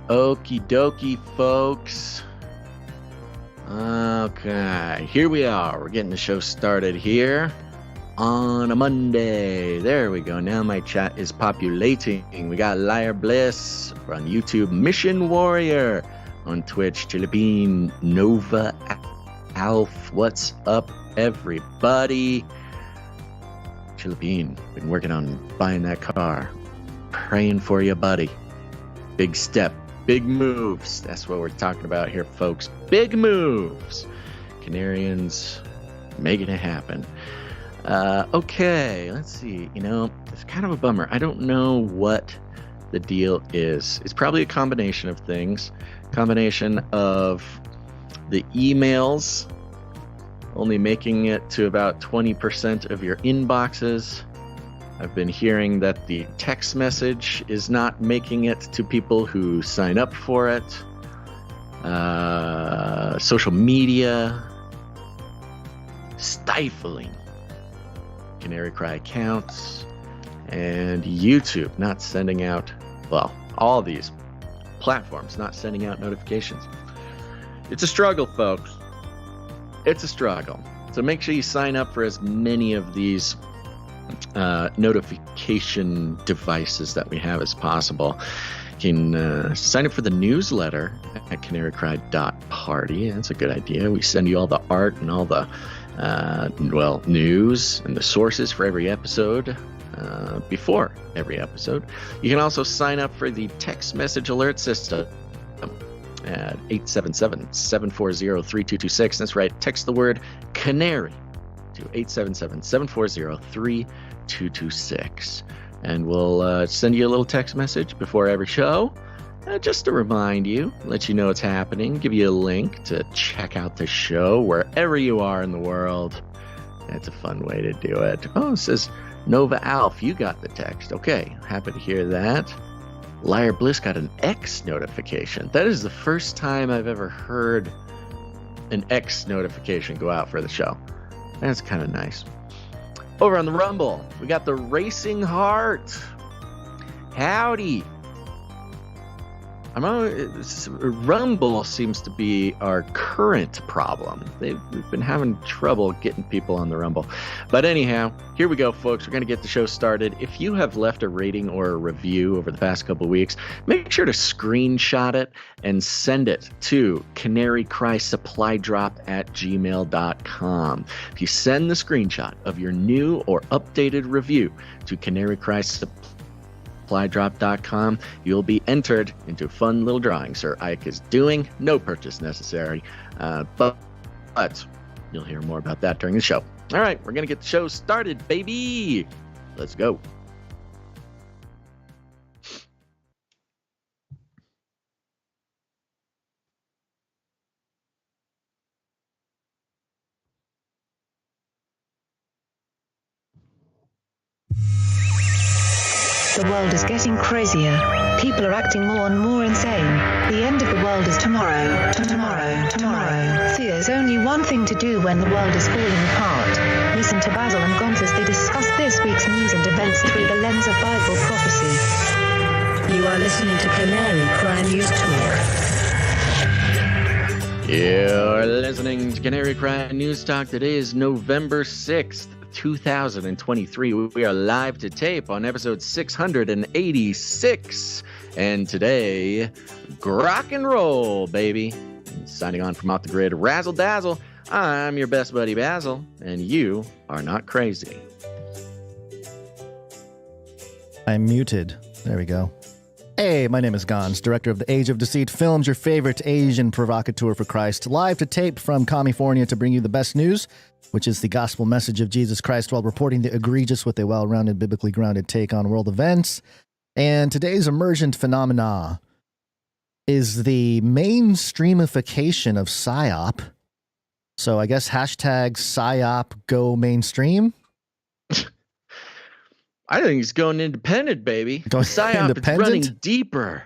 Okie dokie, folks. Okay, here we are. We're getting the show started here on a Monday. There we go. Now my chat is populating. We got Liar Bliss on YouTube, Mission Warrior on Twitch, Philippine Nova Alf. What's up, everybody? Philippine, been working on buying that car. Praying for you, buddy. Big step, big moves. That's what we're talking about here, folks. Big moves. Canarians making it happen. Okay, let's see. You know, it's kind of a bummer. I don't know what the deal is. It's probably a combination of things. Combination of the emails only making it to about 20% of your inboxes. I've been hearing that the text message is not making it to people who sign up for it. Social media stifling Canary Cry accounts, and YouTube not sending out, well, all these platforms not sending out notifications. It's a struggle, folks. It's a struggle. So make sure you sign up for as many of these notification devices that we have as possible. You can sign up for the newsletter at canarycry.party. That's a good idea. We send you all the art and all the news and the sources for every episode before every episode. You can also sign up for the text message alert system at 877-740-3226. That's right. Text the word Canary to 877-740-3226. And we'll send you a little text message before every show, just to remind you, let you know it's happening, give you a link to check out the show wherever you are in the world. That's a fun way to do it. Oh, it says Nova Alf, you got the text. Okay, happy to hear that. Liar Bliss got an X notification. That is the first time I've ever heard an X notification go out for the show. That's kind of nice. Over on the Rumble, we got the Racing Heart. Howdy. Rumble seems to be our current problem. We've been having trouble getting people on the Rumble. But anyhow, here we go, folks. We're going to get the show started. If you have left a rating or a review over the past couple of weeks, make sure to screenshot it and send it to canarycrysupply@gmail.com. If you send the screenshot of your new or updated review to canarycrysupply.com, you'll be entered into a fun little drawing Sir Ike is doing. No purchase necessary, but you'll hear more about that during the show. All right, we're going to get the show started, baby. Let's go. The world is getting crazier. People are acting more and more insane. The end of the world is tomorrow. Tomorrow. There's only one thing to do when the world is falling apart. Listen to Basil and Gonz as they discuss this week's news and events through the lens of Bible prophecy. You are listening to Canary Cry News Talk. You're listening to Canary Cry News Talk. Today is November 6th. 2023. We are live to tape on episode 686. And today, Grok and roll, baby. Signing on from off the grid, Razzle Dazzle. I'm your best buddy, Basil, and you are not crazy. I'm muted. There we go. Hey, my name is Gonz, director of the Age of Deceit Films, your favorite Asian provocateur for Christ, live to tape from California to bring you the best news, which is the gospel message of Jesus Christ while reporting the egregious with a well-rounded, biblically grounded take on world events. And today's emergent phenomena is the mainstreamification of Psyop. So I guess hashtag Psyop go mainstream. I think he's going independent, baby. Psyop is running deeper.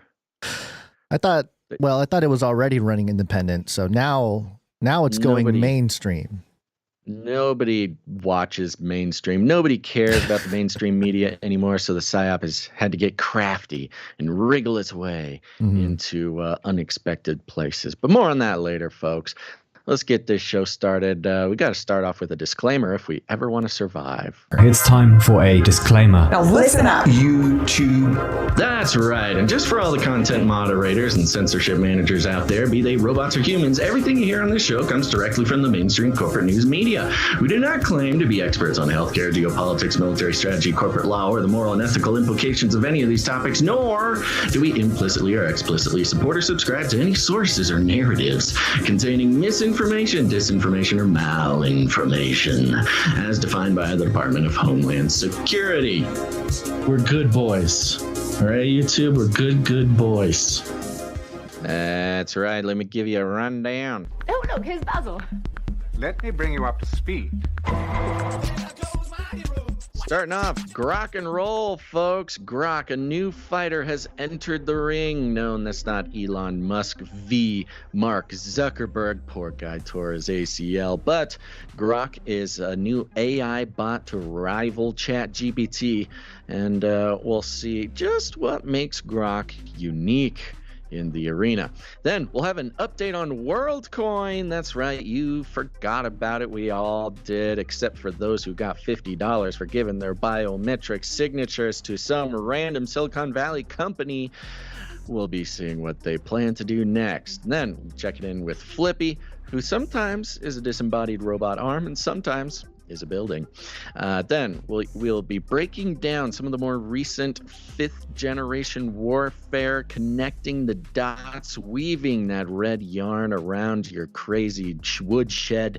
I thought it was already running independent. So now it's going mainstream. nobody watches mainstream. Nobody cares about the mainstream media anymore. So the Psyop has had to get crafty and wriggle its way into unexpected places. But more on that later, folks. Let's get this show started. We got to start off with a disclaimer if we ever want to survive. It's time for a disclaimer. Now listen up, YouTube. That's right. And just for all the content moderators and censorship managers out there, be they robots or humans, everything you hear on this show comes directly from the mainstream corporate news media. We do not claim to be experts on healthcare, geopolitics, military strategy, corporate law, or the moral and ethical implications of any of these topics, nor do we implicitly or explicitly support or subscribe to any sources or narratives containing misinformation, disinformation, or malinformation, as defined by the Department of Homeland Security. We're good boys. All right, YouTube, we're good boys. That's right. Let me give you a rundown. Oh, look, here's Basil. Let me bring you up to speed. Starting off, Grok and roll, folks. Grok, a new fighter, has entered the ring. No, that's not Elon Musk v. Mark Zuckerberg. Poor guy tore his ACL. But Grok is a new AI bot to rival ChatGPT. And we'll see just what makes Grok unique in the arena. Then we'll have an update on Worldcoin. That's right, you forgot about it. We all did, except for those who got $50 for giving their biometric signatures to some random Silicon Valley company. We'll be seeing what they plan to do next. Then checking in with FLIPPY, who sometimes is a disembodied robot arm and sometimes is a building. Then we'll be breaking down some of the more recent 5th generation warfare, connecting the dots, weaving that red yarn around your crazy woodshed,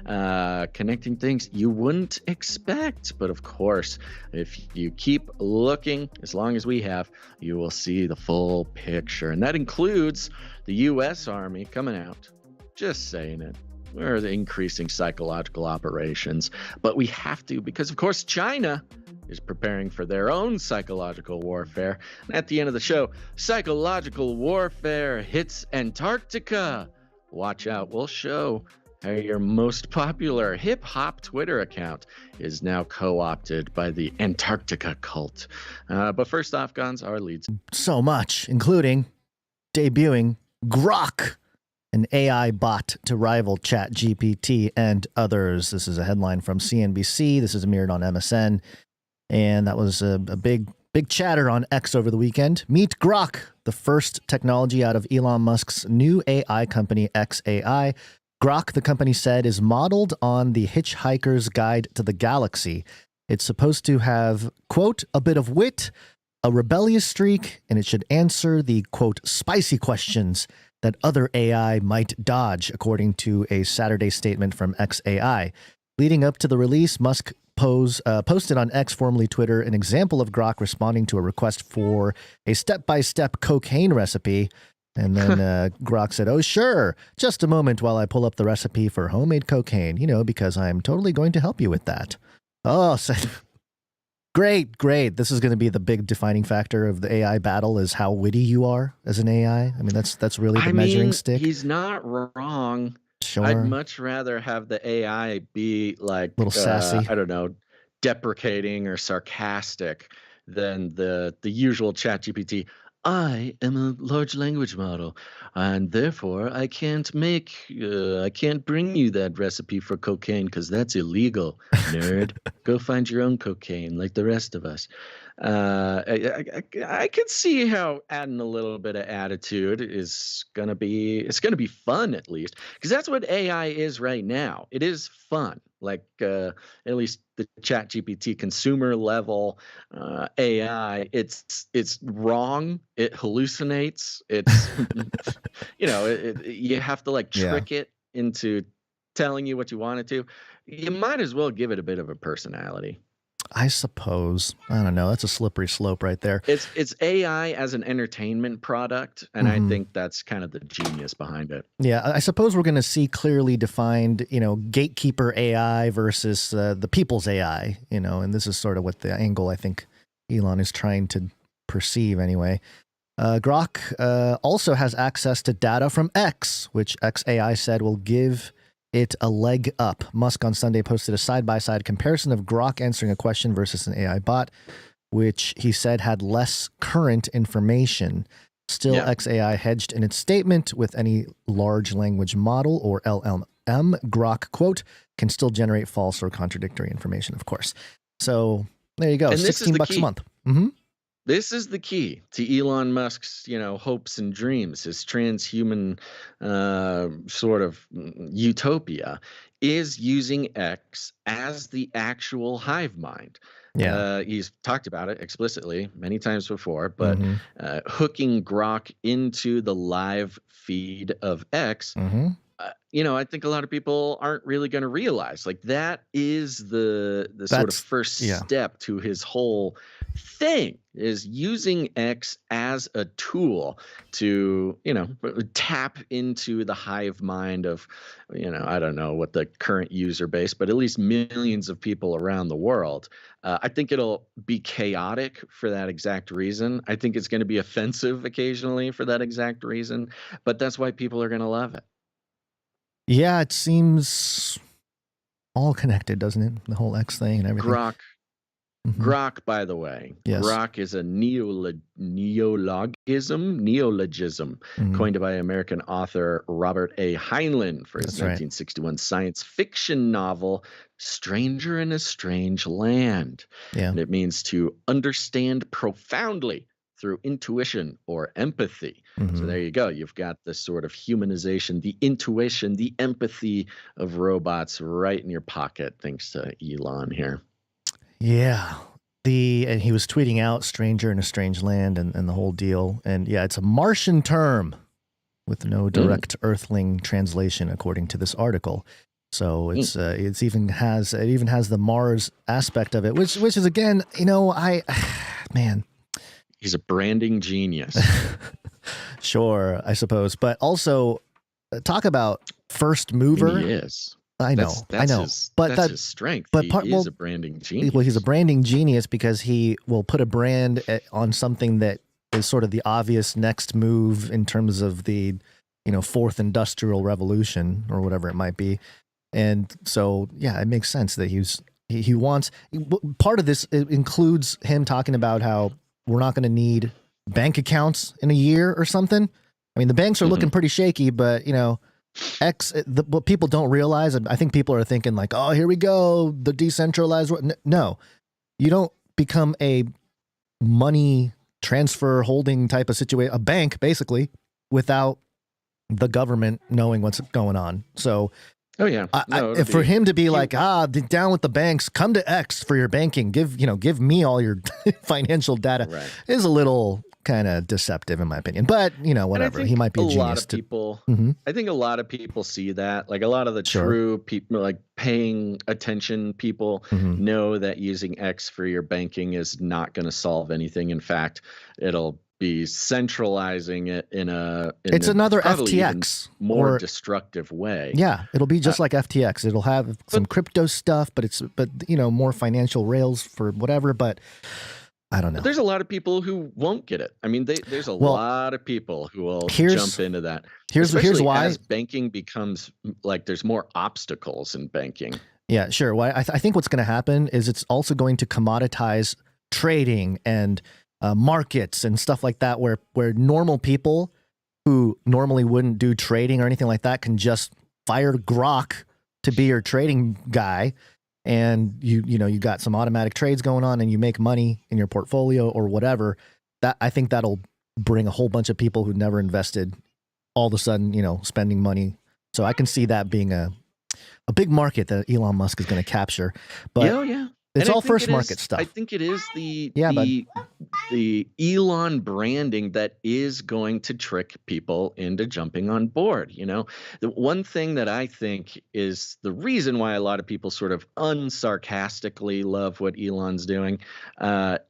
connecting things you wouldn't expect. But of course, if you keep looking, as long as we have, you will see the full picture. And that includes the U.S. Army coming out, just saying it. We're increasing psychological operations, but we have to because, of course, China is preparing for their own psychological warfare. And at the end of the show, psychological warfare hits Antarctica. Watch out. We'll show how your most popular hip-hop Twitter account is now co-opted by the Antarctica cult. But first off, Guns, our leads. So much, including debuting Grok, an AI bot to rival ChatGPT and others. This is a headline from CNBC. This is mirrored on MSN. And that was a big chatter on X over the weekend. Meet Grok, the first technology out of Elon Musk's new AI company, xAI. Grok, the company said, is modeled on the Hitchhiker's Guide to the Galaxy. It's supposed to have, quote, a bit of wit, a rebellious streak, and it should answer the, quote, spicy questions that other AI might dodge, according to a Saturday statement from xAI. Leading up to the release, Musk posted on X, formerly Twitter, an example of Grok responding to a request for a step-by-step cocaine recipe. And then Grok said, oh, sure, just a moment while I pull up the recipe for homemade cocaine, because I'm totally going to help you with that. Oh, Great. This is going to be the big defining factor of the AI battle is how witty you are as an AI. I mean, that's really the measuring stick. He's not wrong. Sure. I'd much rather have the AI be like, a little sassy. I don't know, deprecating or sarcastic than the usual ChatGPT. I am a large language model, and therefore I can't bring you that recipe for cocaine because that's illegal, nerd. Go find your own cocaine like the rest of us. I could see how adding a little bit of attitude is gonna be fun, at least, because that's what AI is right now. It is fun, like at least the ChatGPT consumer level AI. It's wrong. It hallucinates. It's you have to like trick it into telling you what you want it to. You might as well give it a bit of a personality. I suppose. I don't know. That's a slippery slope right there. It's AI as an entertainment product, and I think that's kind of the genius behind it. Yeah, I suppose we're going to see clearly defined, gatekeeper AI versus the people's AI, and this is sort of what the angle I think Elon is trying to perceive anyway. Grok also has access to data from X, which xAI said will give it a leg up. Musk on Sunday posted a side-by-side comparison of Grok answering a question versus an AI bot, which he said had less current information. Still, XAI hedged in its statement with any large language model or LLM. Grok, quote, can still generate false or contradictory information, of course. So there you go. And this is the $16 key. a month. Mm-hmm. This is the key to Elon Musk's, hopes and dreams, his transhuman sort of utopia, is using X as the actual hive mind. Yeah. He's talked about it explicitly many times before, but hooking Grok into the live feed of X, I think a lot of people aren't really going to realize, like, that is the sort of first step to his whole thing, is using X as a tool to, tap into the hive mind of, I don't know what the current user base, but at least millions of people around the world. I think it'll be chaotic for that exact reason. I think it's going to be offensive occasionally for that exact reason, but that's why people are going to love it. Yeah, it seems all connected, doesn't it? The whole X thing and everything. Grok, by the way, Grok is a neologism coined by American author Robert A. Heinlein for his 1961 science fiction novel, Stranger in a Strange Land. Yeah. And it means to understand profoundly through intuition or empathy. So there you go. You've got this sort of humanization, the intuition, the empathy of robots right in your pocket, thanks to Elon here. Yeah. And he was tweeting out Stranger in a Strange Land and the whole deal. And yeah, it's a Martian term with no direct Earthling translation, according to this article. So it even has the Mars aspect of it, which is, again, man. He's a branding genius. Sure, I suppose. But also, talk about first mover. He is. I know. That's his strength. He is a branding genius. Well, he's a branding genius because he will put a brand on something that is sort of the obvious next move in terms of the, fourth industrial revolution or whatever it might be. And so, yeah, it makes sense that he wants. Part of this includes him talking about how we're not going to need bank accounts in a year or something. I mean, the banks are looking pretty shaky, but what people don't realize, I think people are thinking like, oh, here we go, the decentralized. No, you don't become a money transfer holding type of situation, a bank basically, without the government knowing what's going on. So, for him to be like, down with the banks, come to X for your banking, give me all your financial data, is a little kind of deceptive in my opinion. But whatever, he might be a genius. I think a lot of people see that, like a lot of the true people, like paying attention people, know that using X for your banking is not going to solve anything. In fact, it'll be centralizing it it's another FTX more destructive way. Yeah, it'll be just like FTX. It'll have some crypto stuff, but more financial rails for whatever. But I don't know. There's a lot of people who won't get it. I mean, there's a lot of people who will jump into that. Here's why. As banking becomes like there's more obstacles in banking. Yeah, sure. Well, I think what's going to happen is it's also going to commoditize trading and markets and stuff like that, where normal people who normally wouldn't do trading or anything like that can just fire Grok to be your trading guy, and you got some automatic trades going on, and you make money in your portfolio or whatever. That I think that'll bring a whole bunch of people who never invested all of a sudden, spending money. So I can see that being a big market that Elon Musk is going to capture. But it's all first market stuff. I think it is the Elon branding that is going to trick people into jumping on board. The one thing that I think is the reason why a lot of people sort of unsarcastically love what Elon's doing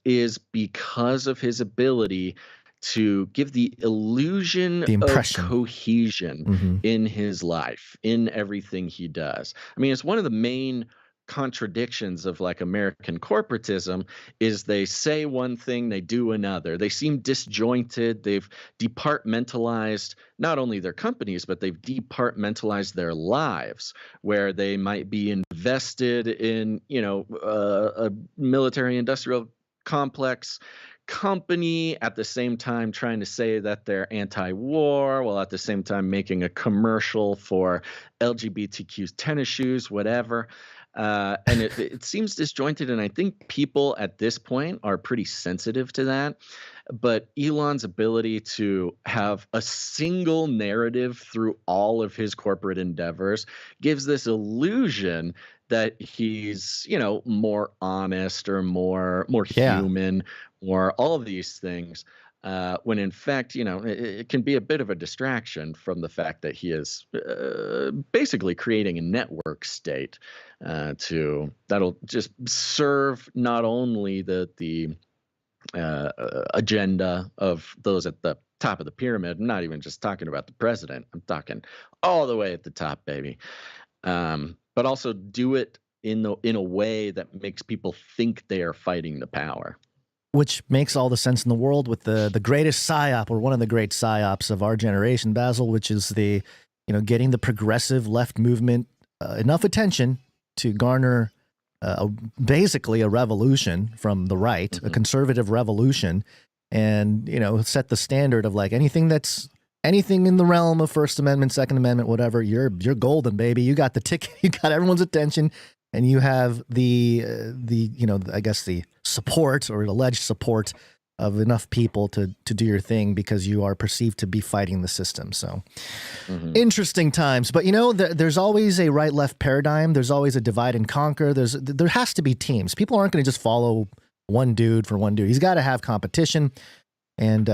is because of his ability to give the illusion of cohesion in his life, in everything he does. I mean, it's one of the main contradictions of like American corporatism is they say one thing, they do another. They seem disjointed. They've departmentalized not only their companies, but they've departmentalized their lives, where they might be invested in, a military industrial complex company, at the same time trying to say that they're anti-war, while at the same time making a commercial for LGBTQ tennis shoes, whatever. And it seems disjointed, and I think people at this point are pretty sensitive to that. But Elon's ability to have a single narrative through all of his corporate endeavors gives this illusion that he's, more honest or more human, or all of these things. When in fact, it can be a bit of a distraction from the fact that he is basically creating a network state that'll just serve not only the agenda of those at the top of the pyramid. I'm not even just talking about the president. I'm talking all the way at the top, baby. But also do it in a way that makes people think they are fighting the power. Which makes all the sense in the world with the greatest psyop, or one of the great psyops of our generation, Basil, which is the, getting the progressive left movement enough attention to garner basically a revolution from the right, a conservative revolution, and, set the standard of like anything in the realm of First Amendment, Second Amendment, whatever, you're golden, baby. You got the ticket, you got everyone's attention. And you have the I guess the support or alleged support of enough people to do your thing because you are perceived to be fighting the system. So interesting times. But, there's always a right-left paradigm. There's always a divide and conquer. There has to be teams. People aren't going to just follow one dude for one dude. He's got to have competition. And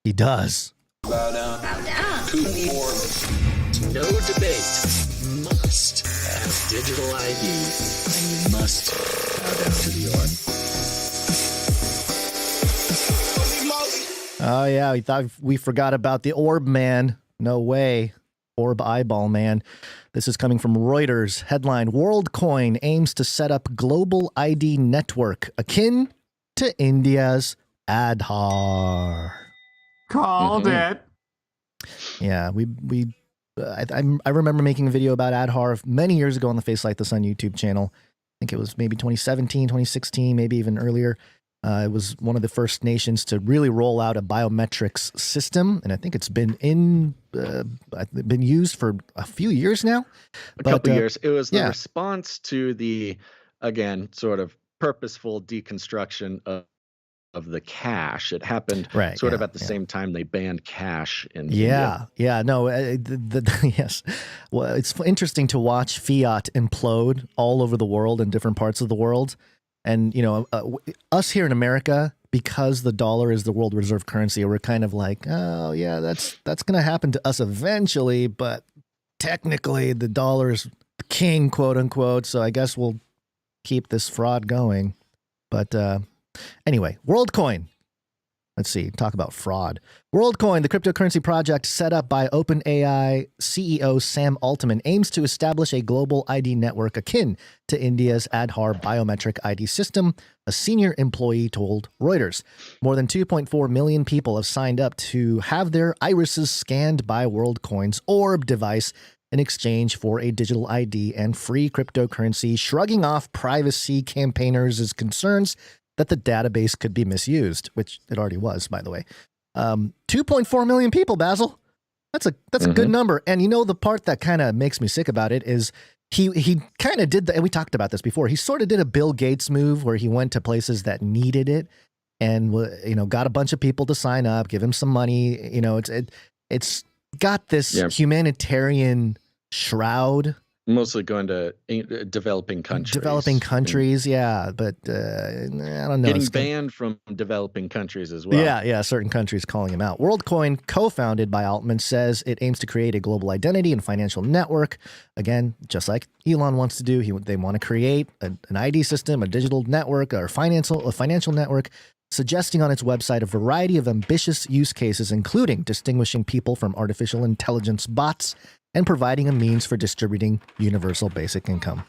he does. Bow down. No debate. Must have digital ID, and you must bow down to the orb. Oh yeah, we thought we forgot about the orb man. No way. Orb eyeball man. This is coming from Reuters. Headline: Worldcoin aims to set up global ID network akin to India's Aadhaar. Called it. Yeah, I remember making a video about Aadhaar many years ago on the Face Like the Sun YouTube channel. I think it was maybe 2017, 2016, maybe even earlier. It was one of the first nations to really roll out a biometrics system, and I think it's been been used for a few years now. A couple years. It was the response to the, again, sort of purposeful deconstruction of the cash. It happened sort of at the same time they banned cash in India. No, yes. Well, it's interesting to watch fiat implode all over the world in different parts of the world. And, us here in America, because the dollar is the world reserve currency, we're kind of like, oh, yeah, that's going to happen to us eventually. But technically, the dollar is the king, quote unquote. So I guess we'll keep this fraud going. But anyway, Worldcoin. Let's see, talk about fraud. Worldcoin, the cryptocurrency project set up by OpenAI CEO Sam Altman, aims to establish a global ID network akin to India's Aadhaar biometric ID system, a senior employee told Reuters. More than 2.4 million people have signed up to have their irises scanned by Worldcoin's Orb device in exchange for a digital ID and free cryptocurrency, shrugging off privacy campaigners' concerns that the database could be misused, which it already was, by the way. 2.4 million people, Basil. That's a good number. And the part that kind of makes me sick about it is he kind of did and we talked about this before. He sort of did a Bill Gates move where he went to places that needed it and got a bunch of people to sign up, give him some money. It's got this humanitarian shroud. Mostly going to developing countries. Developing countries, but I don't know. Getting banned from developing countries as well. Yeah, certain countries calling him out. Worldcoin, co-founded by Altman, says it aims to create a global identity and financial network. Again, just like Elon wants to do, they want to create an ID system, a digital network, or a financial network, suggesting on its website a variety of ambitious use cases, including distinguishing people from artificial intelligence bots and providing a means for distributing universal basic income.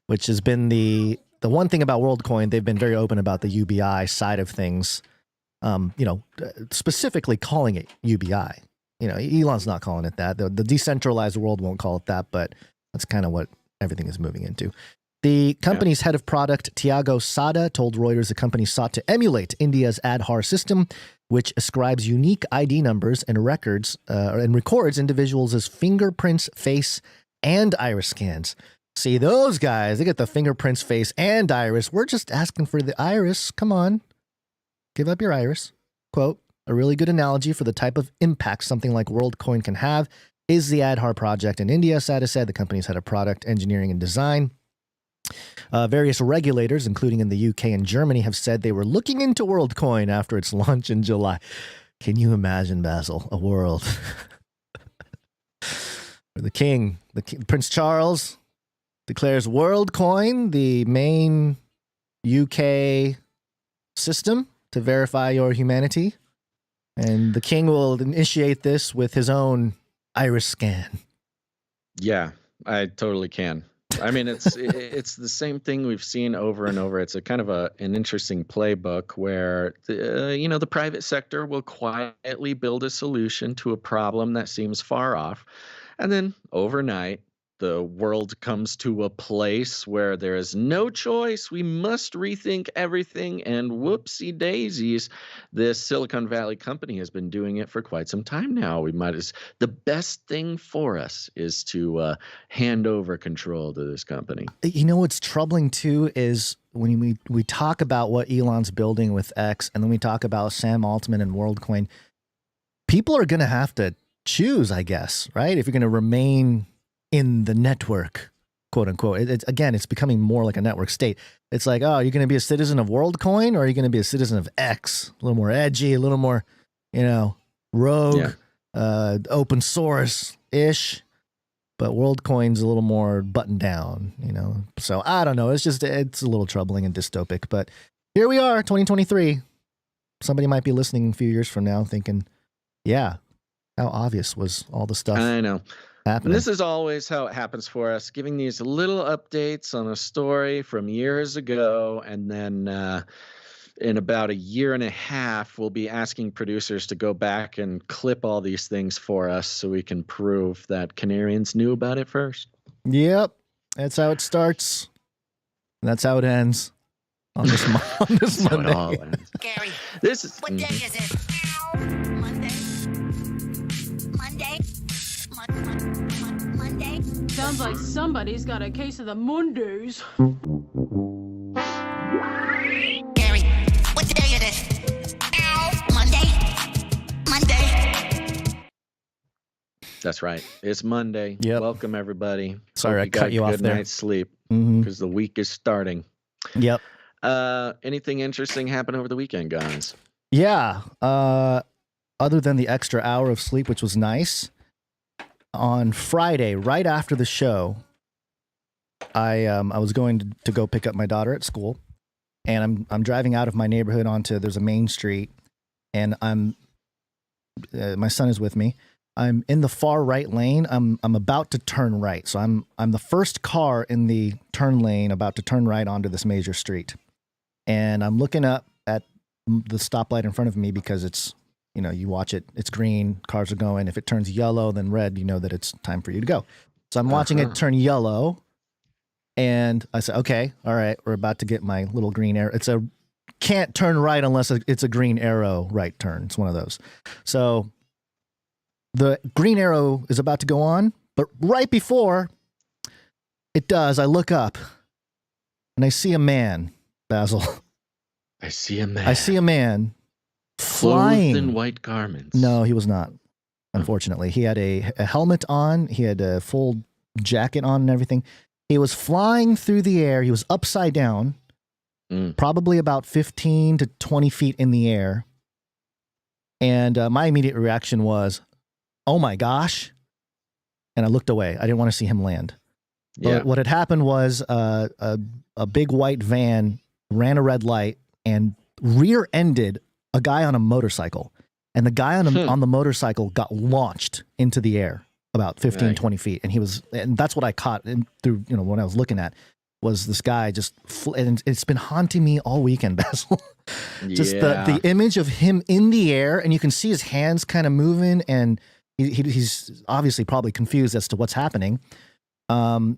which has been the one thing about Worldcoin. They've been very open about the UBI side of things, specifically calling it UBI. Elon's not calling it that. The decentralized world won't call it that, but that's kind of what everything is moving into. The company's head of product, Tiago Sada, told Reuters the company sought to emulate India's Aadhaar system, which ascribes unique ID numbers and records and records individuals' fingerprints, face, and iris scans. See, those guys, they get the fingerprints, face, and iris. We're just asking for the iris. Come on. Give up your iris. Quote, a really good analogy for the type of impact something like Worldcoin can have is the Aadhaar project in India, Sada said. The company's head of product, engineering, and design. Various regulators, including in the UK and Germany, have said they were looking into Worldcoin after its launch in July. Can you imagine, Basil, a world where the king, Prince Charles, declares Worldcoin the main UK system to verify your humanity, and the king will initiate this with his own iris scan. Yeah, I totally can. I mean, it's the same thing we've seen over and over. It's a kind of an interesting playbook where the private sector will quietly build a solution to a problem that seems far off, and then overnight the world comes to a place where there is no choice. We must rethink everything, and whoopsie daisies, this Silicon Valley company has been doing it for quite some time now. The best thing for us is to hand over control to this company. What's troubling too is when we talk about what Elon's building with X, and then we talk about Sam Altman and Worldcoin, people are going to have to choose, I guess, right? If you're going to remain in the network, quote unquote. It's becoming more like a network state. It's like, oh, you're going to be a citizen of Worldcoin, or are you going to be a citizen of X? A little more edgy, a little more, rogue, open source-ish. But Worldcoin's a little more buttoned down, So I don't know. It's a little troubling and dystopic. But here we are, 2023. Somebody might be listening a few years from now thinking, yeah, how obvious was all the stuff I know. happening? And this is always how it happens for us, giving these little updates on a story from years ago, and then in about a year and a half, we'll be asking producers to go back and clip all these things for us so we can prove that Canarians knew about it first. Yep. That's how it starts. And that's how it ends on this, on this That's how it Monday. all ends. Gary, This is what day is it? Monday. Monday. Monday. Sounds like somebody's got a case of the Mondays. Gary, what day is it? Monday. Monday. That's right. It's Monday. Yep. Welcome, everybody. Sorry, Hope I cut you got a off good there. night's sleep Mhm. because the week is starting. Yep. Anything interesting happened over the weekend, guys? Yeah. Other than the extra hour of sleep, which was nice, on Friday, right after the show, I was going to go pick up my daughter at school, and I'm driving out of my neighborhood there's a main street, and my son is with me. I'm in the far right lane. I'm about to turn right, so I'm the first car in the turn lane about to turn right onto this major street, and I'm looking up at the stoplight in front of me because it's, you watch it, it's green, cars are going. If it turns yellow, then red, you know that it's time for you to go. So I'm watching it turn yellow, and I said, okay, all right, we're about to get my little green arrow. Can't turn right unless it's a green arrow right turn. It's one of those. So the green arrow is about to go on, but right before it does, I look up, and I see a man, Basil. I see a man. I see a man clothed flying in white garments. No, he was not. Unfortunately, he had a helmet on. He had a full jacket on and everything. He was flying through the air. He was upside down, probably about 15 to 20 feet in the air. And my immediate reaction was, "Oh my gosh!" And I looked away. I didn't want to see him land. Yeah. But what had happened was a big white van ran a red light and rear-ended a guy on a motorcycle, and the guy on the motorcycle got launched into the air about 15, 20 feet. And and that's what I caught through, when I was looking at was this guy and it's been haunting me all weekend, Basil. Just the image of him in the air, and you can see his hands kind of moving, and he's obviously probably confused as to what's happening. And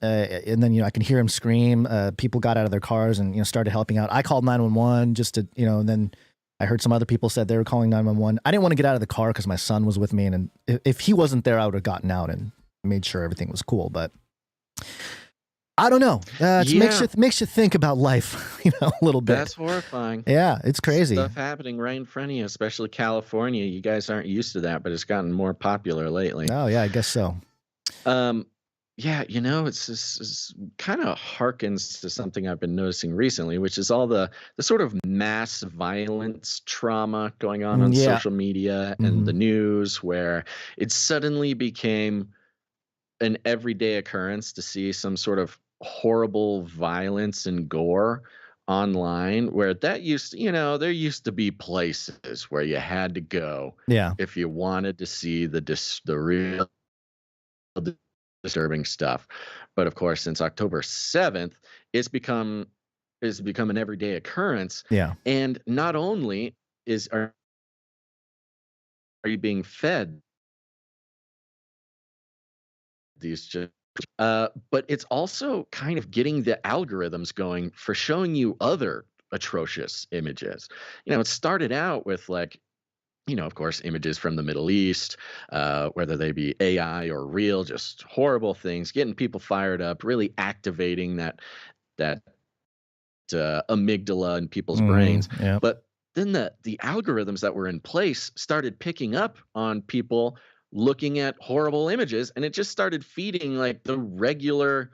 then, I can hear him scream. People got out of their cars and, started helping out. I called 911 just to, and then I heard some other people said they were calling 911. I didn't want to get out of the car because my son was with me. And if he wasn't there, I would have gotten out and made sure everything was cool. But I don't know. It makes you think about life, a little bit. That's horrifying. Yeah, it's crazy. Stuff happening right in front of you, especially California. You guys aren't used to that, but it's gotten more popular lately. Oh, yeah, I guess so. Yeah, it's kind of harkens to something I've been noticing recently, which is all the sort of mass violence trauma going on social media and the news, where it suddenly became an everyday occurrence to see some sort of horrible violence and gore online, where that used to, there used to be places where you had to go if you wanted to see the real disturbing stuff. But of course, since October 7th, it's become an everyday occurrence. Yeah. And not only are you being fed these but it's also kind of getting the algorithms going for showing you other atrocious images. It started out with of course, images from the Middle East, whether they be AI or real, just horrible things, getting people fired up, really activating that amygdala in people's brains. Yeah. But then the algorithms that were in place started picking up on people looking at horrible images, and it just started feeding the regular,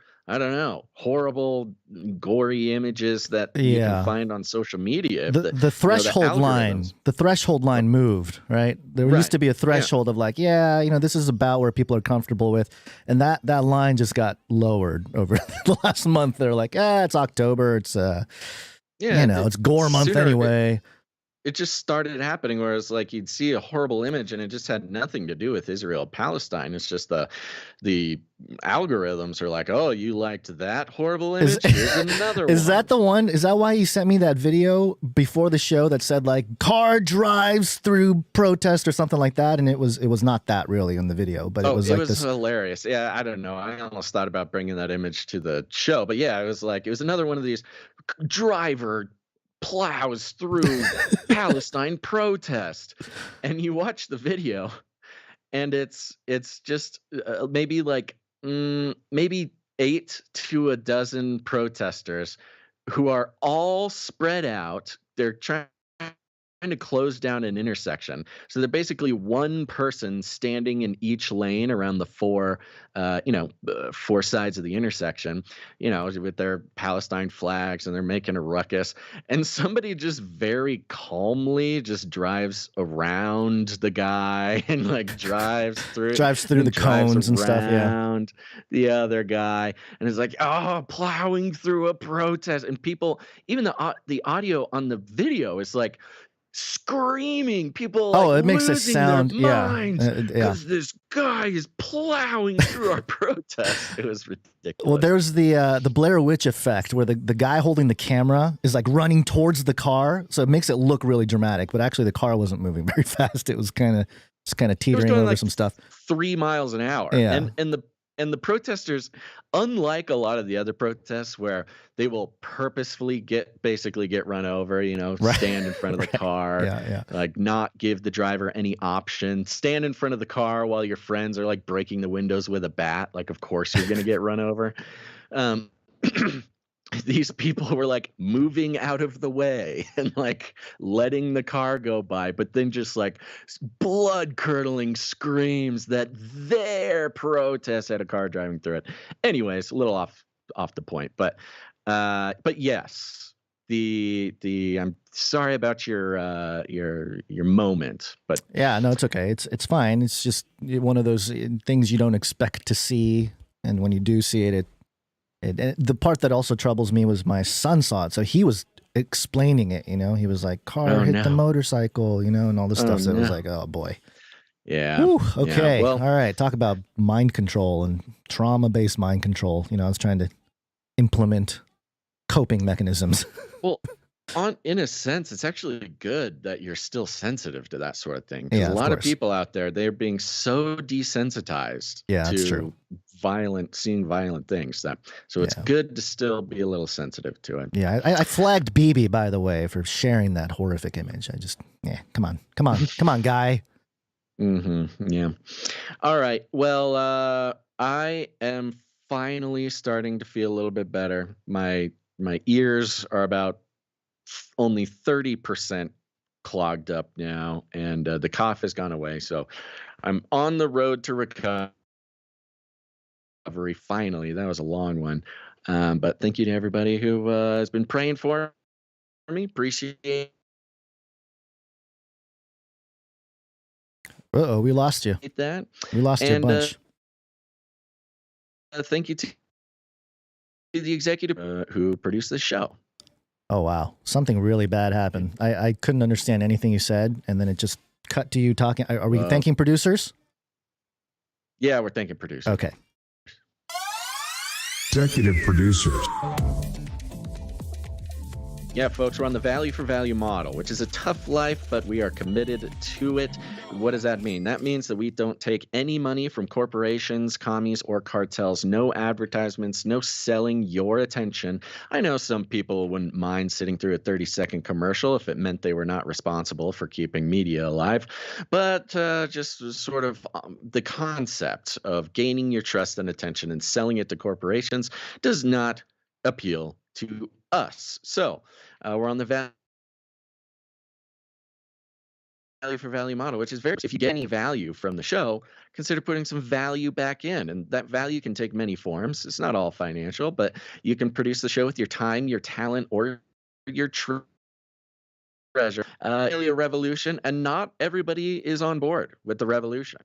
horrible, gory images that you can find on social media. The threshold line moved, right? There used to be a threshold of this is about where people are comfortable with, and that line just got lowered over the last month. They're like, it's October, it's it's gore month anyway. It just started happening where it's you'd see a horrible image and it just had nothing to do with Israel Palestine. It's just the algorithms are like, oh, you liked that horrible image? Here's another one. Is that the one? Is that why you sent me that video before the show that said car drives through protest or something like that? And it was not that really in the video, but it was this hilarious. Yeah, I don't know. I almost thought about bringing that image to the show, but yeah, it was another one of these driver plows through Palestine protest, and you watch the video and it's just maybe 8 to a dozen protesters who are all spread out. They're trying to close down an intersection, so they're basically one person standing in each lane around the four sides of the intersection, with their Palestine flags, and they're making a ruckus, and somebody just very calmly just drives around the guy and drives through the cones and stuff, the other guy, and it's plowing through a protest, and people, even the audio on the video is screaming, people it makes a sound, because this guy is plowing through our protest. It was ridiculous. Well, there's the Blair Witch effect where the guy holding the camera is running towards the car, so it makes it look really dramatic, but actually the car wasn't moving very fast. It was kind of teetering over some stuff, 3 miles an hour. And the protesters, unlike a lot of the other protests where they will purposefully get run over, stand in front of the car, not give the driver any option, stand in front of the car while your friends are breaking the windows with a bat. Of course you're going to get run over. These people were moving out of the way and letting the car go by, but then just blood curdling screams that their protest had a car driving through it. Anyways, a little off the point, but yes, I'm sorry about your moment, but yeah, no, it's okay. It's fine. It's just one of those things you don't expect to see, and when you do see it, and the part that also troubles me was my son saw it, so he was explaining it. He was like, "Car hit the motorcycle," and all this stuff. So it was oh boy. Yeah. Whew, okay. Yeah, well, all right. Talk about mind control and trauma-based mind control. I was trying to implement coping mechanisms. Well, in a sense, it's actually good that you're still sensitive to that sort of thing. Because Yeah, a of lot of course. people out there, they're being so desensitized Yeah, that's to true. seeing violent things. So it's Yeah. good to still be a little sensitive to it. Yeah, I flagged BB, by the way, for sharing that horrific image. Come on, guy. Yeah. All right. Well, I am finally starting to feel a little bit better. My ears are about only 30% clogged up now, and the cough has gone away. So I'm on the road to recovery. Finally, that was a long one. But thank you to everybody who has been praying for me. Appreciate Uh-oh, we lost you. that. We lost you a And bunch. thank you to the executive who produced this show. Oh, wow. Something really bad happened. I couldn't understand anything you said, and then it just cut to you talking. Are we thanking producers? Yeah, we're thanking producers. Okay. Executive producers. Yeah, folks, we're on the value for value model, which is a tough life, but we are committed to it. What does that mean? That means that we don't take any money from corporations, commies, or cartels. No advertisements, no selling your attention. I know some people wouldn't mind sitting through a 30-second commercial if it meant they were not responsible for keeping media alive. But just sort of the concept of gaining your trust and attention and selling it to corporations does not appeal to us. So we're on the value for value model, which is if you get any value from the show, consider putting some value back in. And that value can take many forms. It's not all financial, but you can produce the show with your time, your talent, or your treasure. A revolution, and not everybody is on board with the revolution.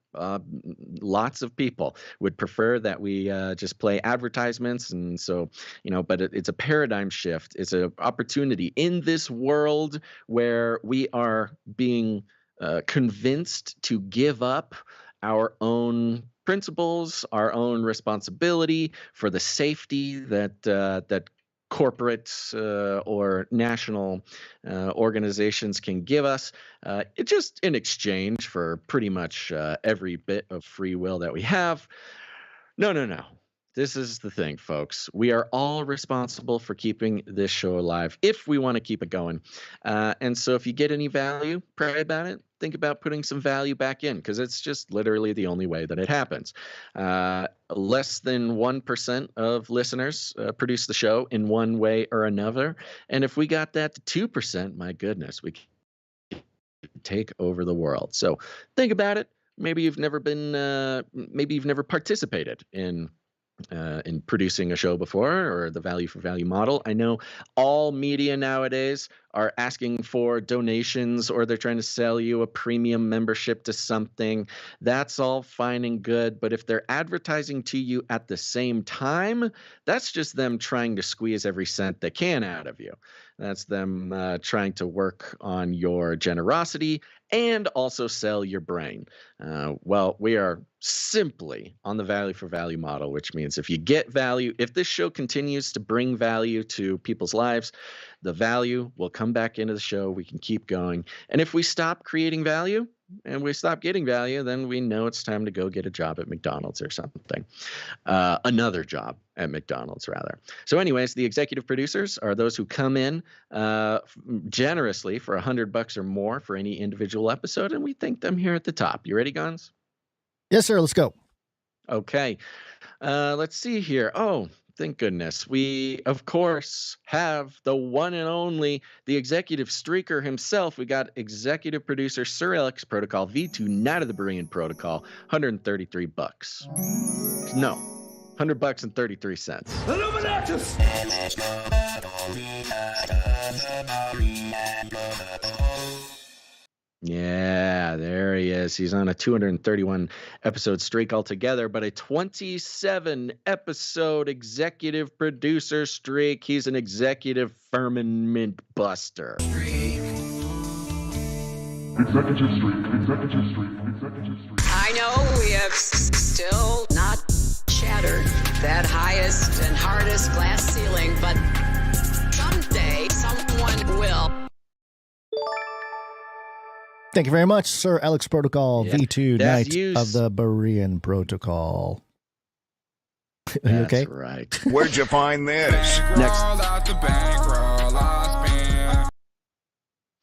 Lots of people would prefer that we just play advertisements, and so but it's a paradigm shift. It's an opportunity in this world where we are being convinced to give up our own principles, our own responsibility for the safety that corporate or national organizations can give us, it just in exchange for pretty much every bit of free will that we have. No. This is the thing, folks. We are all responsible for keeping this show alive if we want to keep it going. And so if you get any value, pray about it. Think about putting some value back in, because it's just literally the only way that it happens. Less than 1% of listeners produce the show in one way or another. And if we got that to 2%, my goodness, we could take over the world. So think about it. Maybe you've never participated in producing a show before, or the value for value model. I know all media nowadays are asking for donations, or they're trying to sell you a premium membership to something. That's all fine and good, but if they're advertising to you at the same time, that's just them trying to squeeze every cent they can out of you. That's them trying to work on your generosity and also sell your brain. Well, we are simply on the value for value model, which means if you get value, if this show continues to bring value to people's lives, the value will come back into the show. We can keep going. And if we stop creating value and we stop getting value, then we know it's time to go get a job at McDonald's or something. Another job at McDonald's, rather. So anyways, the executive producers are those who come in generously for $100 or more for any individual episode, and we thank them here at the top. You ready, Guns? Yes, sir. Let's go. Okay. Let's see here. Oh, thank goodness. We, of course, have the one and only, the executive streaker himself. We got executive producer Sir Alex Protocol V2 Night of the Brilliant Protocol, $133. No, $100 and 33 cents. Yeah, there he is. He's on a 231 episode streak altogether, but a 27 episode executive producer streak. He's an executive firmament buster. Executive streak. I know we have still not shared shattered that highest and hardest glass ceiling, but someday someone will. Thank you very much, Sir Alex Protocol, Yeah, V2, that's Knight use. of the Berean Protocol. Are you okay? That's right. Where'd you find this? Next,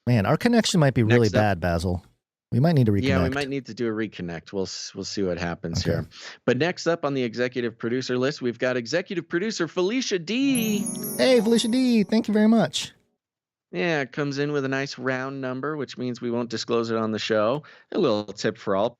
Man, our connection might be really Next up- bad, Basil. We might need to reconnect. yeah, we might need to do a reconnect. We'll see what happens Okay. here. But next up on the executive producer list, we've got executive producer Felicia D. Hey, Felicia D, thank you very much. Yeah, it comes in with a nice round number, which means we won't disclose it on the show. A little tip for all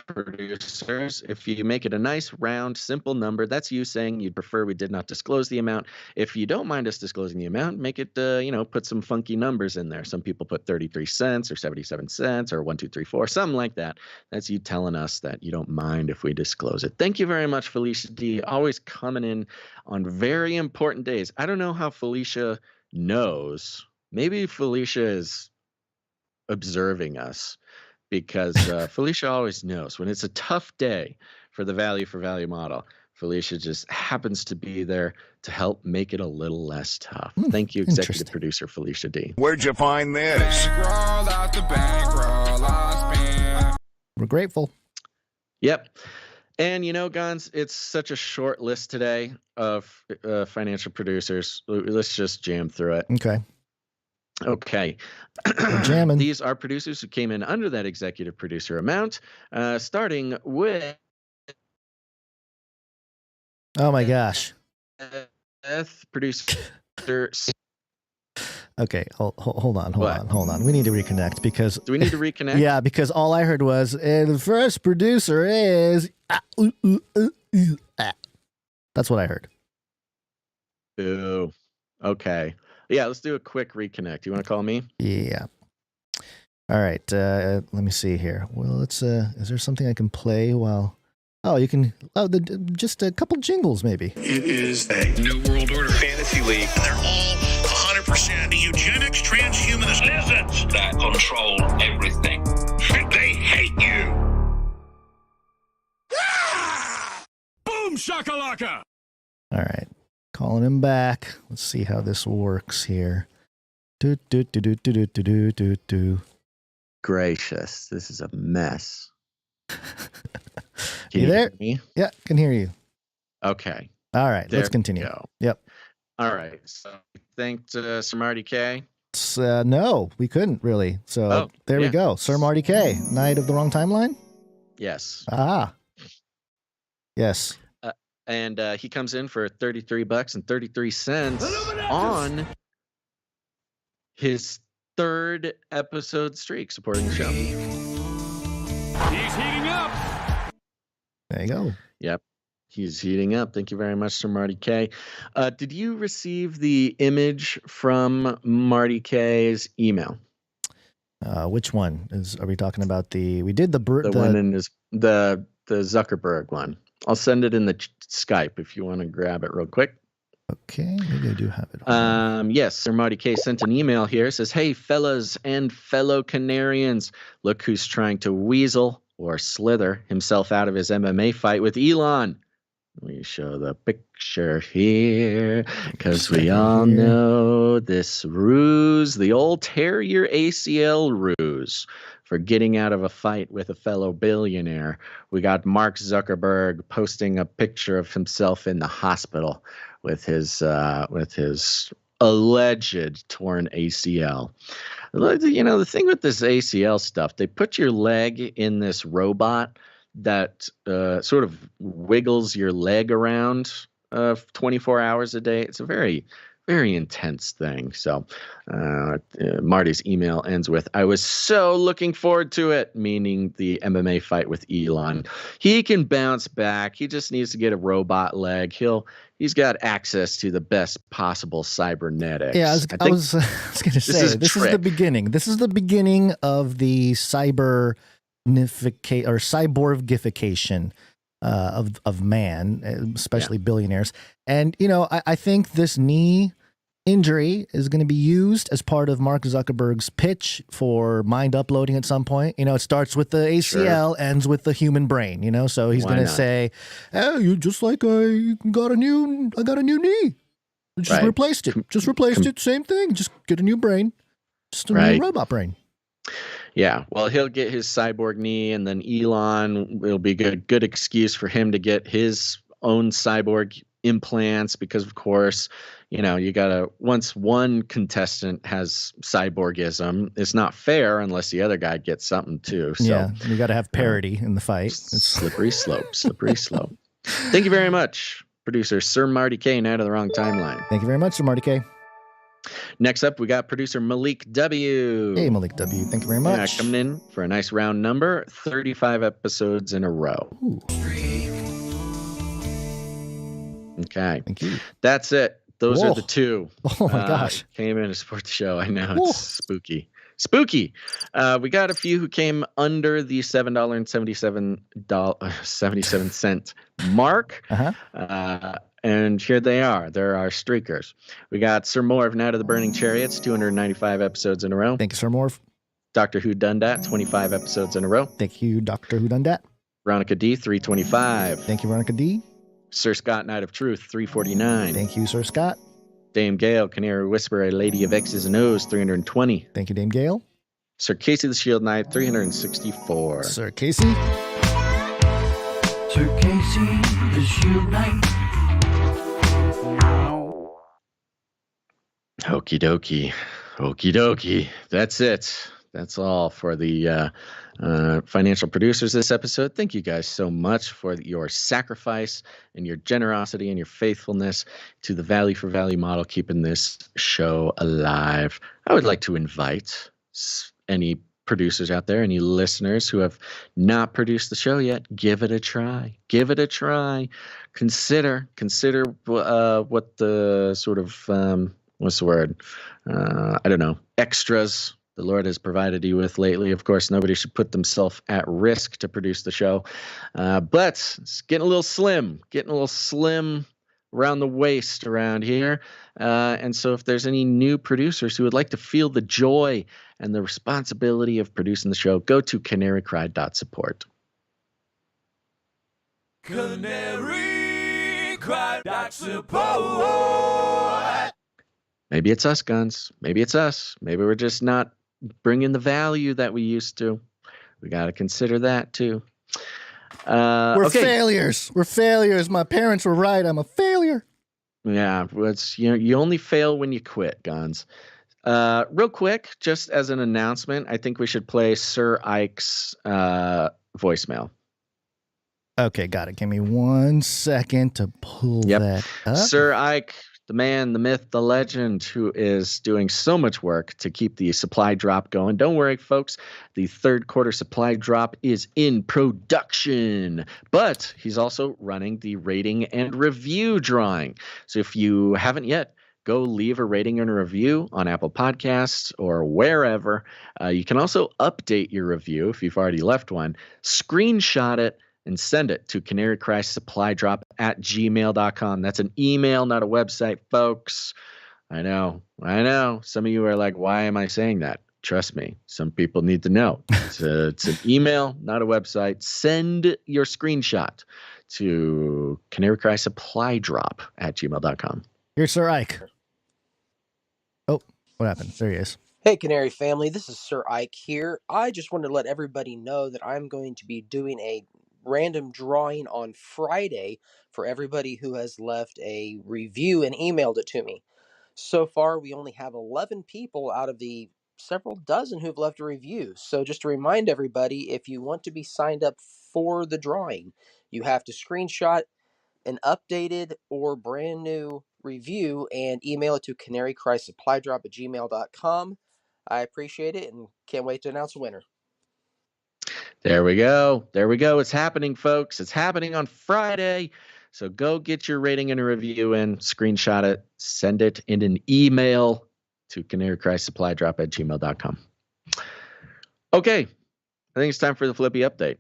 producers: if you make it a nice round simple number, that's you saying you'd prefer we did not disclose the amount. If you don't mind us disclosing the amount, make it put some funky numbers in there. Some people put 33 cents or 77 cents or 1234, something like that. That's you telling us that you don't mind if we disclose it. Thank you very much, Felicia D, always coming in on very important days. I don't know how Felicia knows. Maybe Felicia is observing us, because Felicia always knows when it's a tough day for the value for value model. Felicia just happens to be there to help make it a little less tough. Thank you, executive interesting. producer Felicia D. Where'd you find this? We're grateful. Yep. And Gons, it's such a short list today of financial producers. Let's just jam through it. Okay. Okay. We're jamming. These are producers who came in under that executive producer amount, starting with Oh my gosh. producer. Okay, hold on. What? We need to reconnect because Do we need to reconnect? yeah, because all I heard was the first producer is. That's what I heard. Boo. Okay. Yeah, let's do a quick reconnect. You want to call me? Yeah. All right. Let me see here. Well, let's. Is there something I can play while? Oh, you can. Oh, just a couple jingles, maybe. It is a New World Order Fantasy League. They're all 100% eugenics, transhumanist lizards that control everything. They hate you. Boom shakalaka! All right. Calling him back. Let's see how this works here. Do. Gracious. This is a mess. You there? hear me? Yeah, can hear you. Okay. All right, There let's continue. we go. Yep. All right. So thanked Sir Marty K. No, we couldn't really. So Oh, there we yeah. go. Sir Marty K. Night of the wrong timeline? Yes. Ah. Yes. And he comes in for $33.33 on his third episode streak supporting the show. He's heating up. There you go. Yep. He's heating up. Thank you very much, Sir Marty K. Did you receive the image from Marty K's email? Which one are we talking about? We did the one in his the Zuckerberg one. I'll send it in the Skype if you want to grab it real quick. Okay, maybe I do have it. Yes, Sir Marty K sent an email here. It says, "Hey, fellas and fellow Canarians, look who's trying to weasel or slither himself out of his MMA fight with Elon." We show the picture here because we all know this ruse, the old tear your ACL ruse for getting out of a fight with a fellow billionaire. We got Mark Zuckerberg posting a picture of himself in the hospital with his alleged torn ACL. The thing with this ACL stuff, they put your leg in this robot that sort of wiggles your leg around 24 hours a day. It's a very, very intense thing. So Marty's email ends with, "I was so looking forward to it," meaning the MMA fight with Elon. He can bounce back. He just needs to get a robot leg. He's got access to the best possible cybernetics. Yeah, I was going to say, this is the beginning. This is the beginning of the cyborgification of man, especially billionaires. And, I think this knee injury is going to be used as part of Mark Zuckerberg's pitch for mind uploading at some point. You know, it starts with the ACL, ends with the human brain, you know, so he's going to say, "Hey, you just like I got a new knee. Just replaced it. Just replaced it. Same thing. Just get a new brain. Just a new robot brain." Yeah, well, he'll get his cyborg knee, and then Elon will be a good excuse for him to get his own cyborg implants, because of course, you know, you gotta, once one contestant has cyborgism, it's not fair unless the other guy gets something too. So yeah, you got to have parity in the fight. It's slippery slope. Thank you very much, producer Sir Marty K. Night of the Wrong Timeline. Thank you very much, Sir Marty K. Next up, we got producer Malik W. Hey, Malik W. Thank you very much. Yeah, coming in for a nice round number, 35 episodes in a row. Ooh. Okay. Thank you. That's it. Those are the two. Oh my gosh. Came in to support the show. I know. It's spooky. We got a few who came under the $7.77 mark. And here they are. They're our streakers. We got Sir Morv, Night of the Burning Chariots, 295 episodes in a row. Thank you, Sir Morv. Dr. Who Done Dat, 25 episodes in a row. Thank you, Dr. Who Done Dat. Veronica D, 325. Thank you, Veronica D. Sir Scott, Knight of Truth, 349. Thank you, Sir Scott. Dame Gale, Canary Whisperer, Lady of X's and O's, 320. Thank you, Dame Gale. Sir Casey the Shield Knight, 364. Sir Casey. Sir Casey the Shield Knight. Okie dokie. That's it. That's all for the financial producers this episode. Thank you guys so much for your sacrifice and your generosity and your faithfulness to the value for value model, keeping this show alive. I would like to invite any producers out there, any listeners who have not produced the show yet, give it a try. Consider what the sort of what's the word? I don't know, extras the Lord has provided you with lately. Of course, nobody should put themselves at risk to produce the show. But it's getting a little slim around the waist around here. And so if there's any new producers who would like to feel the joy and the responsibility of producing the show, go to canarycry.support. Canarycry.support. Maybe it's us, Guns. Maybe it's us. Maybe we're just not bringing the value that we used to. We got to consider that too. We're failures. We're failures. My parents were right. I'm a failure. Yeah, it's, you only fail when you quit, Guns. Real quick, just as an announcement, I think we should play Sir Ike's voicemail. Okay, got it. Give me 1 second to pull that up. Sir Ike, the man, the myth, the legend, who is doing so much work to keep the supply drop going. Don't worry, folks. The third quarter supply drop is in production, but he's also running the rating and review drawing. So if you haven't yet, go leave a rating and a review on Apple Podcasts or wherever. You can also update your review if you've already left one. Screenshot it and send it to canarycrysupply@gmail.com. That's an email, not a website, folks. I know. Some of you are like, why am I saying that? Trust me, some people need to know. It's an email, not a website. Send your screenshot to canarycrysupply@gmail.com. Here's Sir Ike. Oh, what happened? There he is. Hey, Canary family. This is Sir Ike here. I just wanted to let everybody know that I'm going to be doing a random drawing on Friday for everybody who has left a review and emailed it to me. So far, we only have 11 people out of the several dozen who've left a review. So just to remind everybody, if you want to be signed up for the drawing, you have to screenshot an updated or brand new review and email it to canarycrysupply@gmail.com. I appreciate it and can't wait to announce a winner. There we go. It's happening, folks. It's happening on Friday. So go get your rating and a review and screenshot it. Send it in an email to canarycrysupply@gmail.com. Okay. I think it's time for the Flippy update.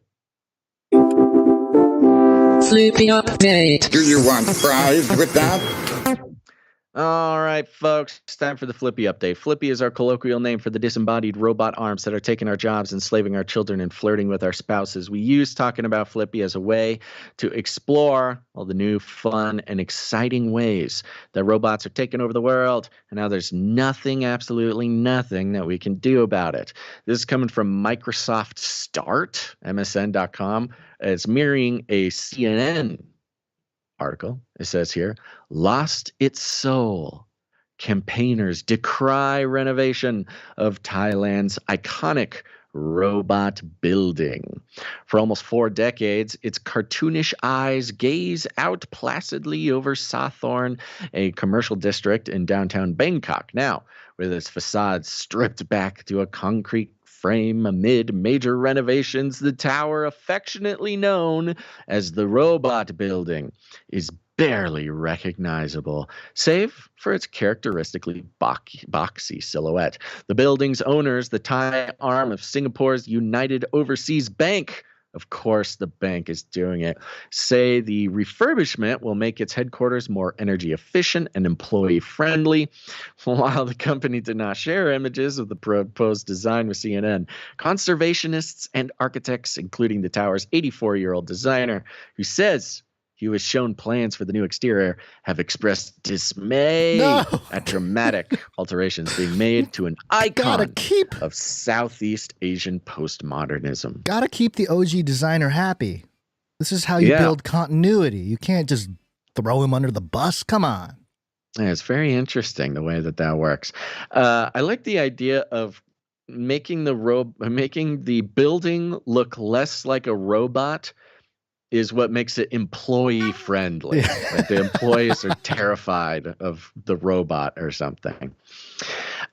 Flippy update. Do you want fries with that? All right, folks, it's time for the Flippy update. Flippy is our colloquial name for the disembodied robot arms that are taking our jobs, enslaving our children, and flirting with our spouses. We use talking about Flippy as a way to explore all the new, fun, and exciting ways that robots are taking over the world, and now there's nothing, absolutely nothing that we can do about it. This is coming from Microsoft Start, MSN.com. It's mirroring a CNN article. It says here, lost its soul. Campaigners decry renovation of Thailand's iconic robot building. For almost 4 decades, its cartoonish eyes gaze out placidly over Sathorn, a commercial district in downtown Bangkok. Now, with its facade stripped back to a concrete frame amid major renovations, the tower, affectionately known as the Robot Building, is barely recognizable, save for its characteristically boxy silhouette. The building's owners, the Thai arm of Singapore's United Overseas Bank, of course the bank is doing it, say the refurbishment will make its headquarters more energy efficient and employee friendly. While the company did not share images of the proposed design with CNN, conservationists and architects, including the tower's 84-year-old designer, who says he was shown plans for the new exterior, have expressed dismay at dramatic alterations being made to an icon of Southeast Asian postmodernism. Gotta keep the OG designer happy. This is how you build continuity. You can't just throw him under the bus. Come on. Yeah, it's very interesting the way that works. I like the idea of making the building look less like a robot is what makes it employee friendly. Like the employees are terrified of the robot or something.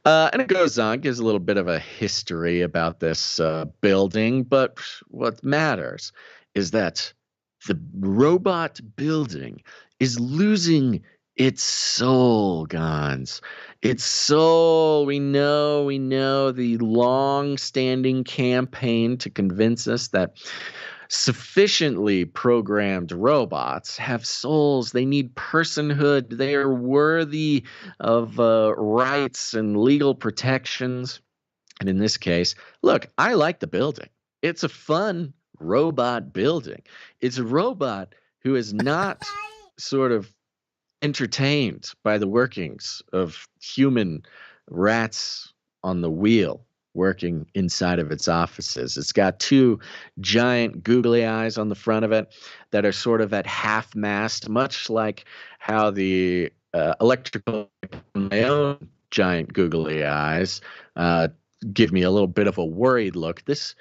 And it goes on, gives a little bit of a history about this building. But what matters is that the robot building is losing its soul, Gons. Its soul. We know the long-standing campaign to convince us that sufficiently programmed robots have souls. They need personhood. They are worthy of rights and legal protections. And in this case, look, I like the building. It's a fun robot building. It's a robot who is not sort of entertained by the workings of human rats on the wheel working inside of its offices. It's got 2 giant googly eyes on the front of it that are sort of at half mast, much like how the electrical, my own giant googly eyes, give me a little bit of a worried look. This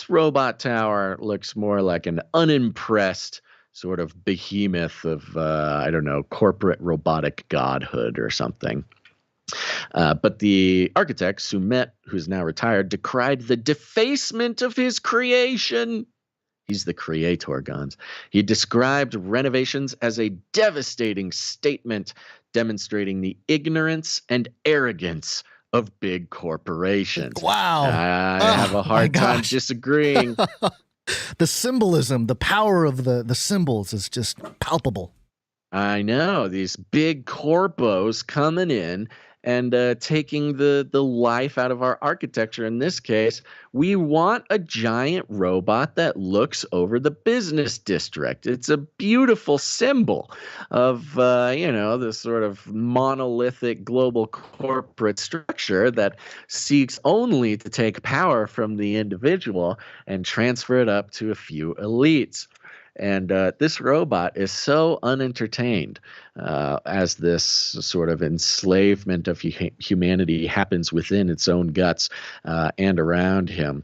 robot tower looks more like an unimpressed sort of behemoth of, I don't know, corporate robotic godhood or something. But the architect, Sumet, who's now retired, decried the defacement of his creation. He's the creator, Gons. He described renovations as a devastating statement demonstrating the ignorance and arrogance of big corporations. Wow. I have a hard time disagreeing. The symbolism, the power of the symbols is just palpable. I know. These big corpos coming in and taking the life out of our architecture. In this case, we want a giant robot that looks over the business district. It's a beautiful symbol of, this sort of monolithic global corporate structure that seeks only to take power from the individual and transfer it up to a few elites. And this robot is so unentertained as this sort of enslavement of humanity happens within its own guts and around him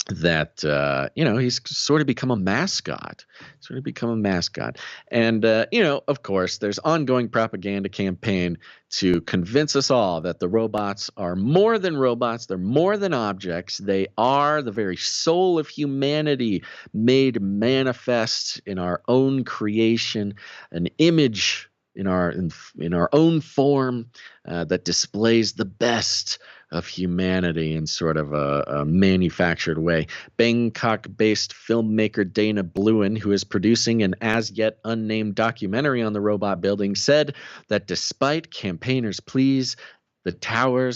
that, he's sort of become a mascot. And, of course, there's ongoing propaganda campaign to convince us all that the robots are more than robots. They're more than objects. They are the very soul of humanity made manifest in our own creation, an image in our own form that displays the best of humanity in sort of a manufactured way. Bangkok-based filmmaker Dana Bluen, who is producing an as-yet unnamed documentary on the robot building, said that despite campaigners' pleas, the tower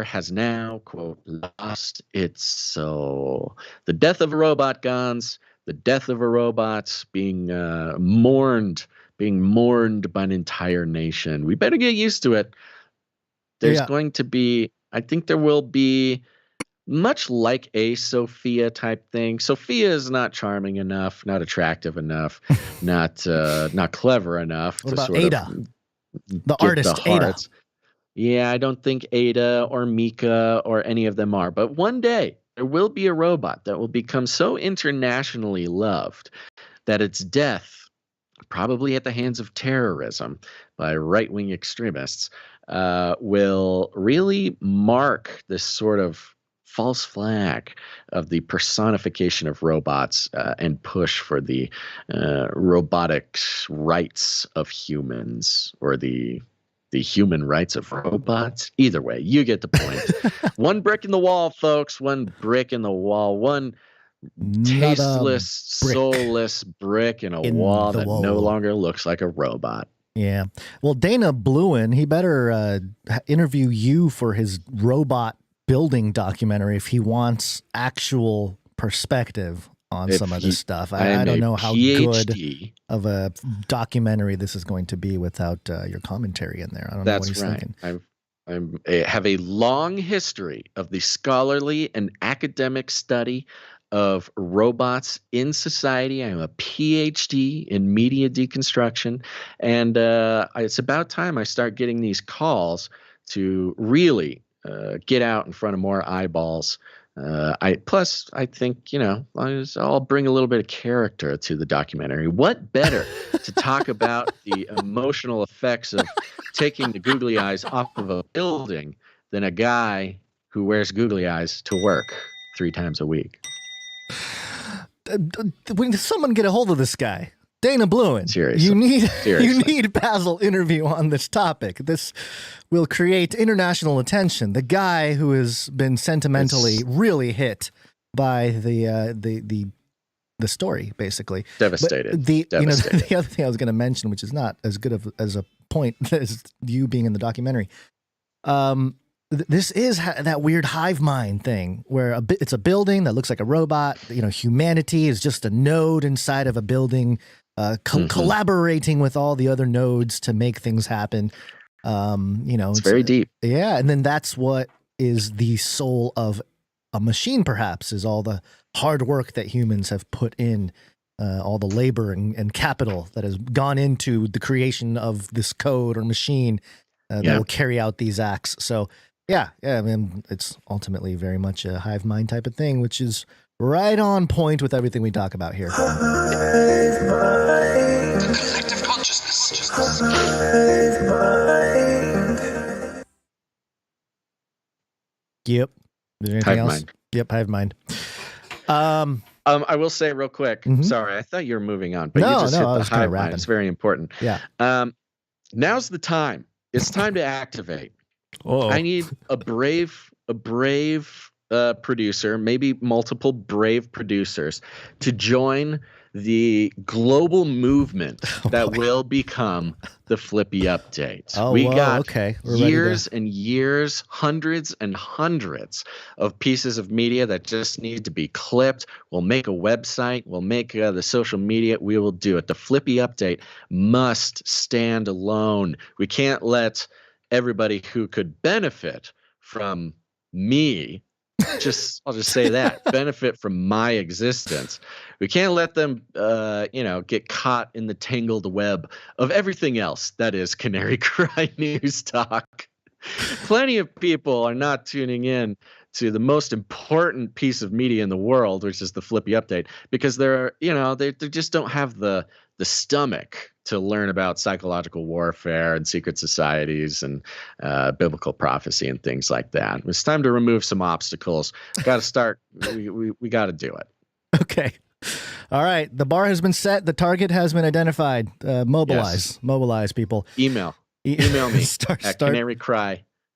has now, quote, lost its soul. The death of a robot, Gons, the death of a robot being mourned by an entire nation. We better get used to it. There's going to be, I think there will be, much like a Sophia type thing. Sophia is not charming enough, not attractive enough, not clever enough. What to about sort Ada, of the artist Ada? Yeah, I don't think Ada or Mika or any of them are. But one day there will be a robot that will become so internationally loved that its death, probably at the hands of terrorism by right-wing extremists, will really mark this sort of false flag of the personification of robots and push for the robotic rights of humans, or the human rights of robots. Either way, you get the point. One brick in the wall, folks. One brick in the wall. One tasteless, soulless brick in a wall that no longer looks like a robot. Yeah. Well, Dana Bluen, he better interview you for his robot building documentary if he wants actual perspective on some of this stuff. I don't know how good of a documentary this is going to be without your commentary in there. I don't know what he's thinking. I have a long history of the scholarly and academic study of robots in society. I'm a PhD in media deconstruction, and it's about time I start getting these calls to really get out in front of more eyeballs. I think, I'll bring a little bit of character to the documentary. What better to talk about the emotional effects of taking the googly eyes off of a building than a guy who wears googly eyes to work 3 times a week? When someone get a hold of this guy, Dana Bluen, seriously, you need Basil interview on this topic. This will create international attention. The guy who has been sentimentally really hit by the story, basically. Devastated. The other thing I was going to mention, which is not as good as a point as you being in the documentary. This is that weird hive mind thing where it's a building that looks like a robot. Humanity is just a node inside of a building, collaborating with all the other nodes to make things happen. It's very deep. Yeah. And then that's what is the soul of a machine, perhaps, is all the hard work that humans have put in, all the labor and capital that has gone into the creation of this code or machine that will carry out these acts. So, yeah, I mean, it's ultimately very much a hive mind type of thing, which is right on point with everything we talk about here. Collective consciousness. Yep. Is there anything hive else? Mind. Yep, hive mind. I will say real quick. Sorry, I thought you were moving on, but you just hit the hive mind. It's very important. Yeah. Now's the time. It's time to activate. Uh-oh. I need a brave producer, maybe multiple brave producers, to join the global movement that will become the FLIPPY update. We're years and years, hundreds and hundreds of pieces of media that just need to be clipped. We'll make a website. We'll make the social media. We will do it. The FLIPPY update must stand alone. We can't let everybody who could benefit from me, I'll just say that, benefit from my existence. We can't let them, get caught in the tangled web of everything else that is Canary Cry News Talk. Plenty of people are not tuning in to the most important piece of media in the world, which is the FLIPPY update, because they just don't have the stomach to learn about psychological warfare and secret societies and biblical prophecy and things like that. It's time to remove some obstacles. Got to start. We got to do it. Okay. All right. The bar has been set. The target has been identified. Mobilize. Yes. Mobilize, people. Email me at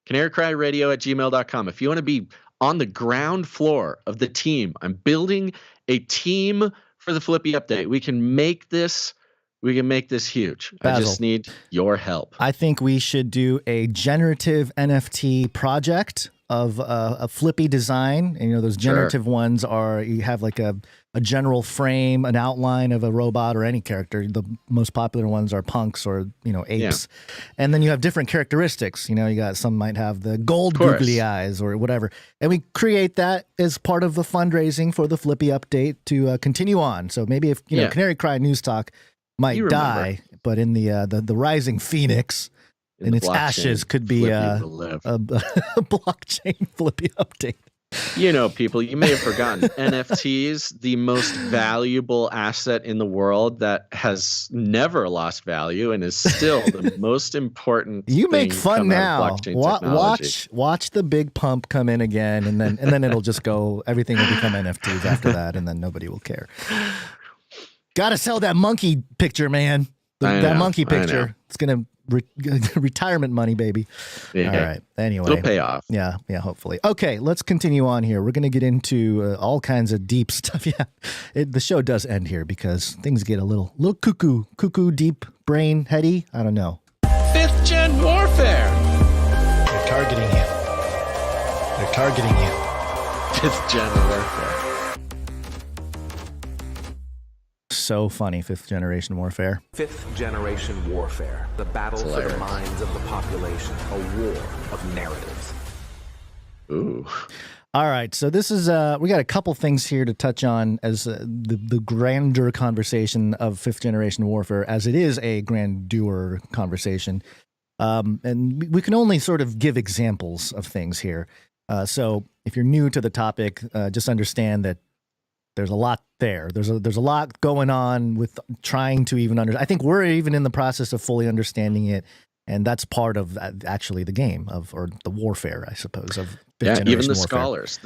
canarycryradio@gmail.com. If you want to be on the ground floor of the team, I'm building a team for the Flippy update. We can make this huge. Basil, I just need your help. I think we should do a generative NFT project of a Flippy design. And, those generative ones are, you have like a general frame, an outline of a robot or any character. The most popular ones are punks or, apes. Yeah. And then you have different characteristics. You got some might have the gold googly eyes or whatever. And we create that as part of the fundraising for the Flippy update to continue on. So maybe if, Canary Cry News Talk might die, but in the rising phoenix, in its ashes could be a blockchain Flippy update. People, you may have forgotten NFTs, the most valuable asset in the world that has never lost value and is still the most important. You make fun now. Watch the big pump come in again, and then it'll just go. Everything will become NFTs after that, and then nobody will care. Got to sell that monkey picture, man. That monkey picture. It's gonna. Retirement money, baby. Yeah. All right. Anyway, it'll pay off. Yeah. Hopefully. Okay, let's continue on here. We're going to get into all kinds of deep stuff. Yeah, the show does end here because things get a little cuckoo, deep brain, heady. I don't know. 5th gen warfare. They're targeting you. 5th gen warfare. So funny, 5th generation warfare. 5th generation warfare. The battle for the minds of the population. A war of narratives. Ooh. All right, so this is we got a couple things here to touch on as the grander conversation of 5th generation warfare, as it is a grandeur conversation, and we can only sort of give examples of things here. So if you're new to the topic, just understand that there's a lot there. There's a lot going on with trying to even understand. I think we're even in the process of fully understanding it, and that's part of actually the game or the warfare, I suppose. Of even the warfare. scholars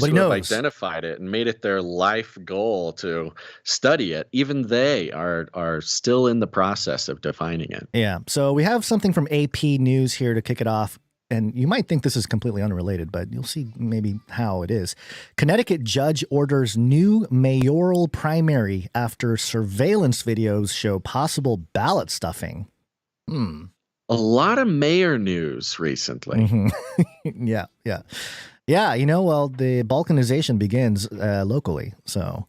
who have identified it and made it their life goal to study it, even they are still in the process of defining it. Yeah. So we have something from AP News here to kick it off. And you might think this is completely unrelated, but you'll see maybe how it is. Connecticut judge orders new mayoral primary after surveillance videos show possible ballot stuffing. A lot of mayor news recently. Mm-hmm. Yeah. Well, the balkanization begins locally. So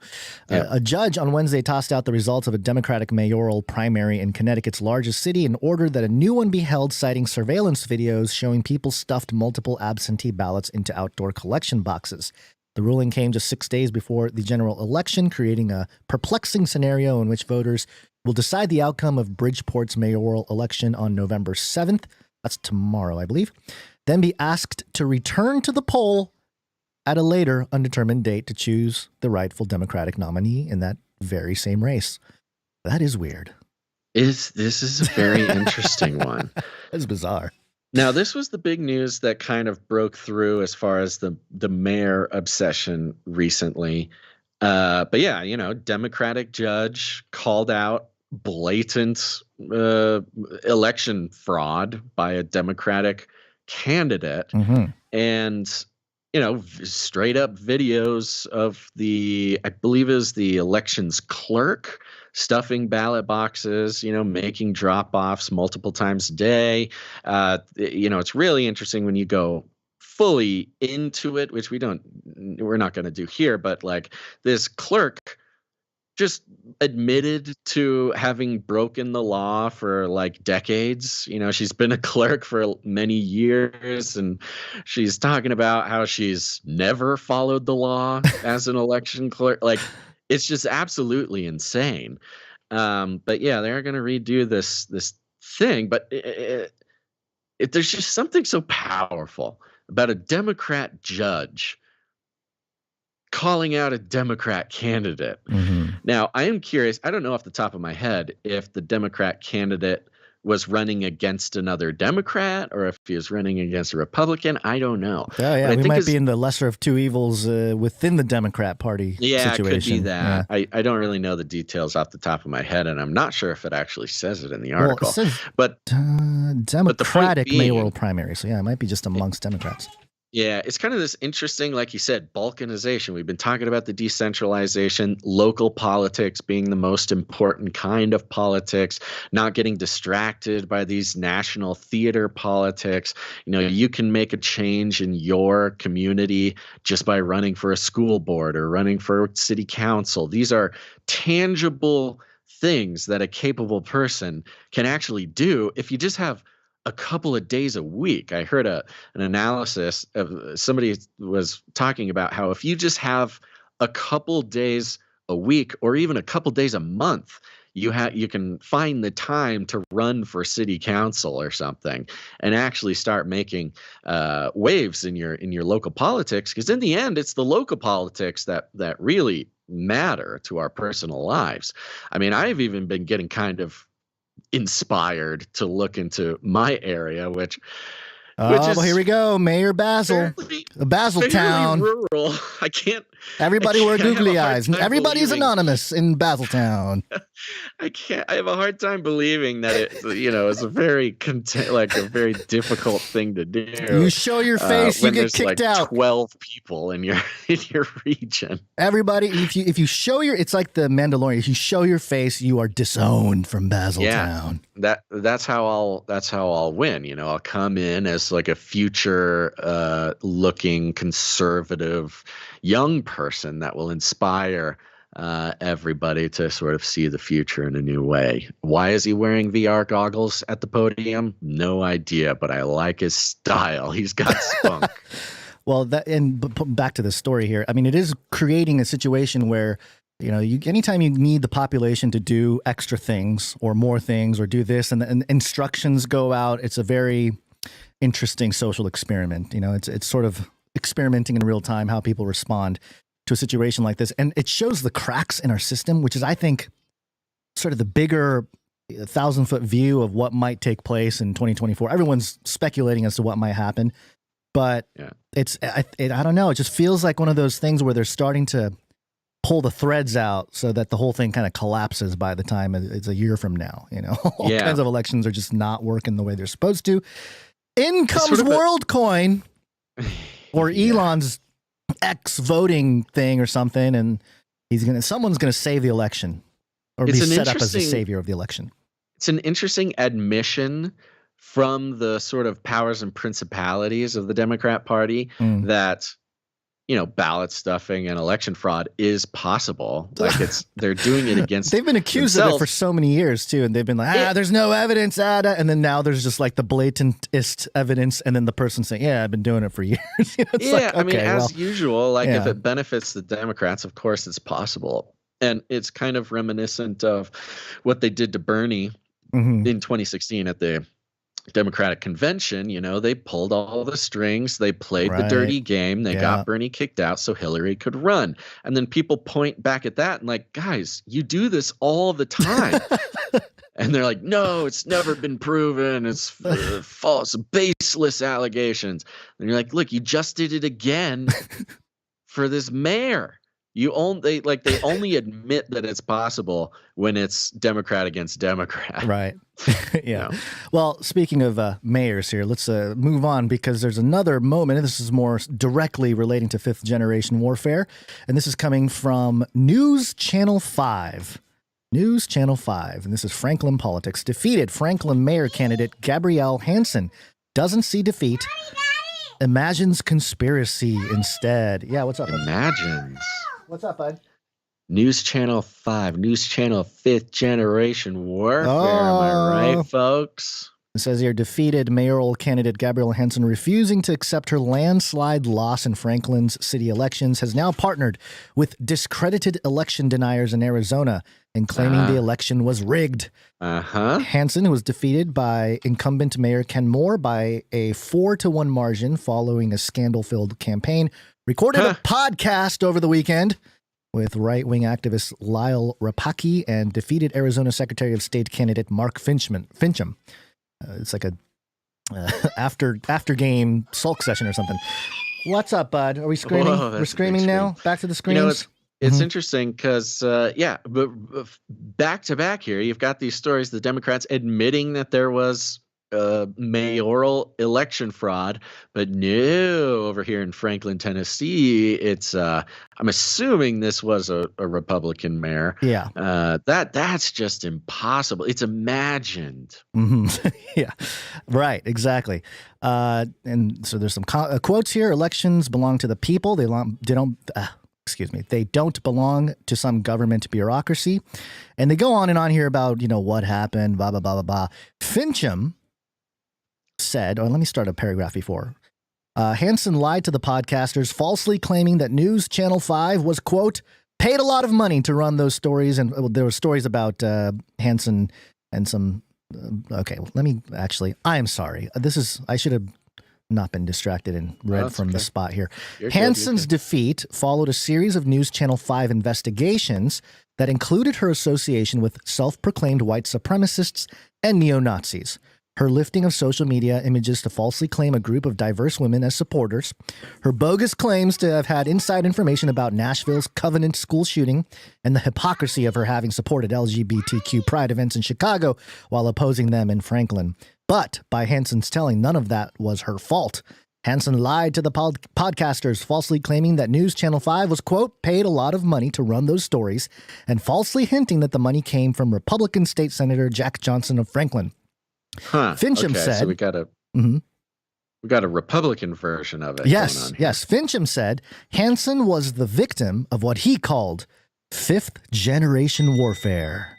a judge on Wednesday tossed out the results of a Democratic mayoral primary in Connecticut's largest city and ordered that a new one be held, citing surveillance videos showing people stuffed multiple absentee ballots into outdoor collection boxes. The ruling came just 6 days before the general election, creating a perplexing scenario in which voters will decide the outcome of Bridgeport's mayoral election on November 7th. That's tomorrow, I believe. Then be asked to return to the poll at a later undetermined date to choose the rightful Democratic nominee in that very same race. That is weird. This is a very interesting one. It's bizarre. Now, this was the big news that kind of broke through as far as the mayor obsession recently. But yeah, Democratic judge called out blatant election fraud by a Democratic candidate, and straight up videos of I believe it was the elections clerk stuffing ballot boxes, making drop-offs multiple times a day. It's really interesting when you go fully into it, which we're not going to do here, but like this clerk just admitted to having broken the law for like decades. She's been a clerk for many years, and she's talking about how she's never followed the law as an election clerk. Like, it's just absolutely insane. But yeah, they're going to redo this thing. But there's just something so powerful about a Democrat judge calling out a Democrat candidate. Now, I am curious. I don't know off the top of my head if the Democrat candidate was running against another Democrat or if he was running against a Republican. I don't know. Oh, yeah, we might be in the lesser of two evils within the Democrat Party situation. It could be that. Yeah. I don't really know the details off the top of my head, and I'm not sure if it actually says it in the article. Well, it says, but Democratic mayoral primary, so yeah, it might be just amongst Democrats. Yeah, it's kind of this interesting, like you said, balkanization. We've been talking about the decentralization, local politics being the most important kind of politics, not getting distracted by these national theater politics. You know, you can make a change in your community just by running for a school board or running for city council. These are tangible things that a capable person can actually do if you just have a couple of days a week. I heard an analysis of somebody was talking about how if you just have a couple days a week or even a couple days a month, you can find the time to run for city council or something and actually start making waves in your local politics, because in the end it's the local politics that really matter to our personal lives. I mean, I've even been getting kind of inspired to look into my area, which is well, here we go. Mayor Basil, Basiltown, rural. I can't. Everybody wear googly eyes. Everybody's anonymous in Basiltown. I have a hard time believing that it, is a very a very difficult thing to do. You show your face, you get kicked out. 12 people in your region. Everybody, if you show it's like the Mandalorian. If you show your face, you are disowned from Basiltown. Yeah, that's how I'll win. I'll come in as like a future looking conservative young person that will inspire everybody to sort of see the future in a new way. Why is he wearing VR goggles at the podium? No idea, but I like his style. He's got spunk. Well, back to the story here. I mean, it is creating a situation where anytime you need the population to do extra things or more things or do this, and instructions go out, it's a very interesting social experiment. It's sort of experimenting in real time how people respond to a situation like this, and it shows the cracks in our system, which is, I think, sort of the bigger 1,000-foot view of what might take place in 2024. Everyone's speculating as to what might happen, but I don't know. It just feels like one of those things where they're starting to pull the threads out so that the whole thing kind of collapses by the time it's a year from now. All kinds of elections are just not working the way they're supposed to. In comes Worldcoin, or Elon's X voting thing or something, and someone's gonna save the election or be set up as the savior of the election. It's an interesting admission from the sort of powers and principalities of the Democrat Party that ballot stuffing and election fraud is possible. Like they're doing it against. They've been accused of it for so many years too, and they've been like, there's no evidence, and then now there's just like the blatantest evidence, and then the person saying, I've been doing it for years. I mean, as usual, if it benefits the Democrats, of course it's possible, and it's kind of reminiscent of what they did to Bernie in 2016 at the Democratic convention. They pulled all the strings, they played the dirty game, they got Bernie kicked out so Hillary could run. And then people point back at that and like, guys, you do this all the time. And they're like, no, it's never been proven, it's false, baseless allegations. And you're like, look, you just did it again for this mayor. They only admit that it's possible when it's Democrat against Democrat. Right. Yeah. Well, speaking of mayors here, let's move on, because there's another moment, and this is more directly relating to fifth generation warfare. And this is coming from News Channel 5. News Channel 5. And this is Franklin Politics. Defeated Franklin mayor candidate Gabrielle Hansen doesn't see defeat. Imagines conspiracy instead. Yeah, what's up? Imagines. What's up, bud? News Channel 5, News Channel 5th Generation Warfare. Am I right, folks? It says here, defeated mayoral candidate Gabrielle Hansen, refusing to accept her landslide loss in Franklin's city elections, has now partnered with discredited election deniers in Arizona and claiming the election was rigged. Hansen, who was defeated by incumbent Mayor Ken Moore by a 4-1 margin following a scandal-filled campaign, recorded a podcast over the weekend with right-wing activist Lyle Rapaki and defeated Arizona Secretary of State candidate Mark Fincham. It's like a after game sulk session or something. What's up, bud? Are we screaming? Whoa, We're screaming now? Back to the screens? You know, it's interesting because, but back to back here, you've got these stories, the Democrats admitting that there was mayoral election fraud, but no, over here in Franklin, Tennessee, it's I'm assuming this was a Republican mayor. Yeah. That's just impossible. It's imagined. Yeah, right, exactly. And so there's some quotes here. Elections belong to the people. They don't belong to some government bureaucracy. And they go on and on here about, what happened, blah, blah, blah, blah, blah. Fincham said, let me start a paragraph before. Hansen lied to the podcasters, falsely claiming that News Channel 5 was, quote, paid a lot of money to run those stories. And there were stories about Hansen and some... I am sorry. I should have not been distracted and read from the spot here. Hansen's defeat followed a series of News Channel 5 investigations that included her association with self-proclaimed white supremacists and neo-Nazis, her lifting of social media images to falsely claim a group of diverse women as supporters, her bogus claims to have had inside information about Nashville's Covenant school shooting, and the hypocrisy of her having supported LGBTQ pride events in Chicago while opposing them in Franklin. But by Hansen's telling, none of that was her fault. Hansen lied to the podcasters, falsely claiming that News Channel 5 was, quote, paid a lot of money to run those stories, and falsely hinting that the money came from Republican State Senator Jack Johnson of Franklin. Fincham said, so we got a Republican version of it. Yes. Fincham said Hansen was the victim of what he called fifth generation warfare,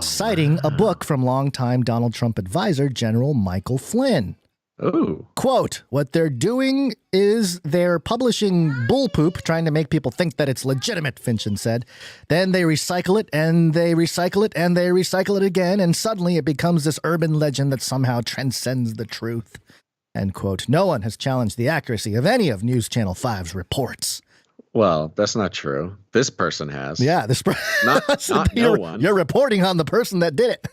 citing a book from longtime Donald Trump advisor General Michael Flynn. Oh, quote, what they're doing is they're publishing bull poop, trying to make people think that it's legitimate, Fincham said. Then they recycle it and they recycle it and they recycle it again. And suddenly it becomes this urban legend that somehow transcends the truth. End quote. No one has challenged the accuracy of any of News Channel 5's reports. Well, that's not true. This person has. Yeah, not no one. You're reporting on the person that did it.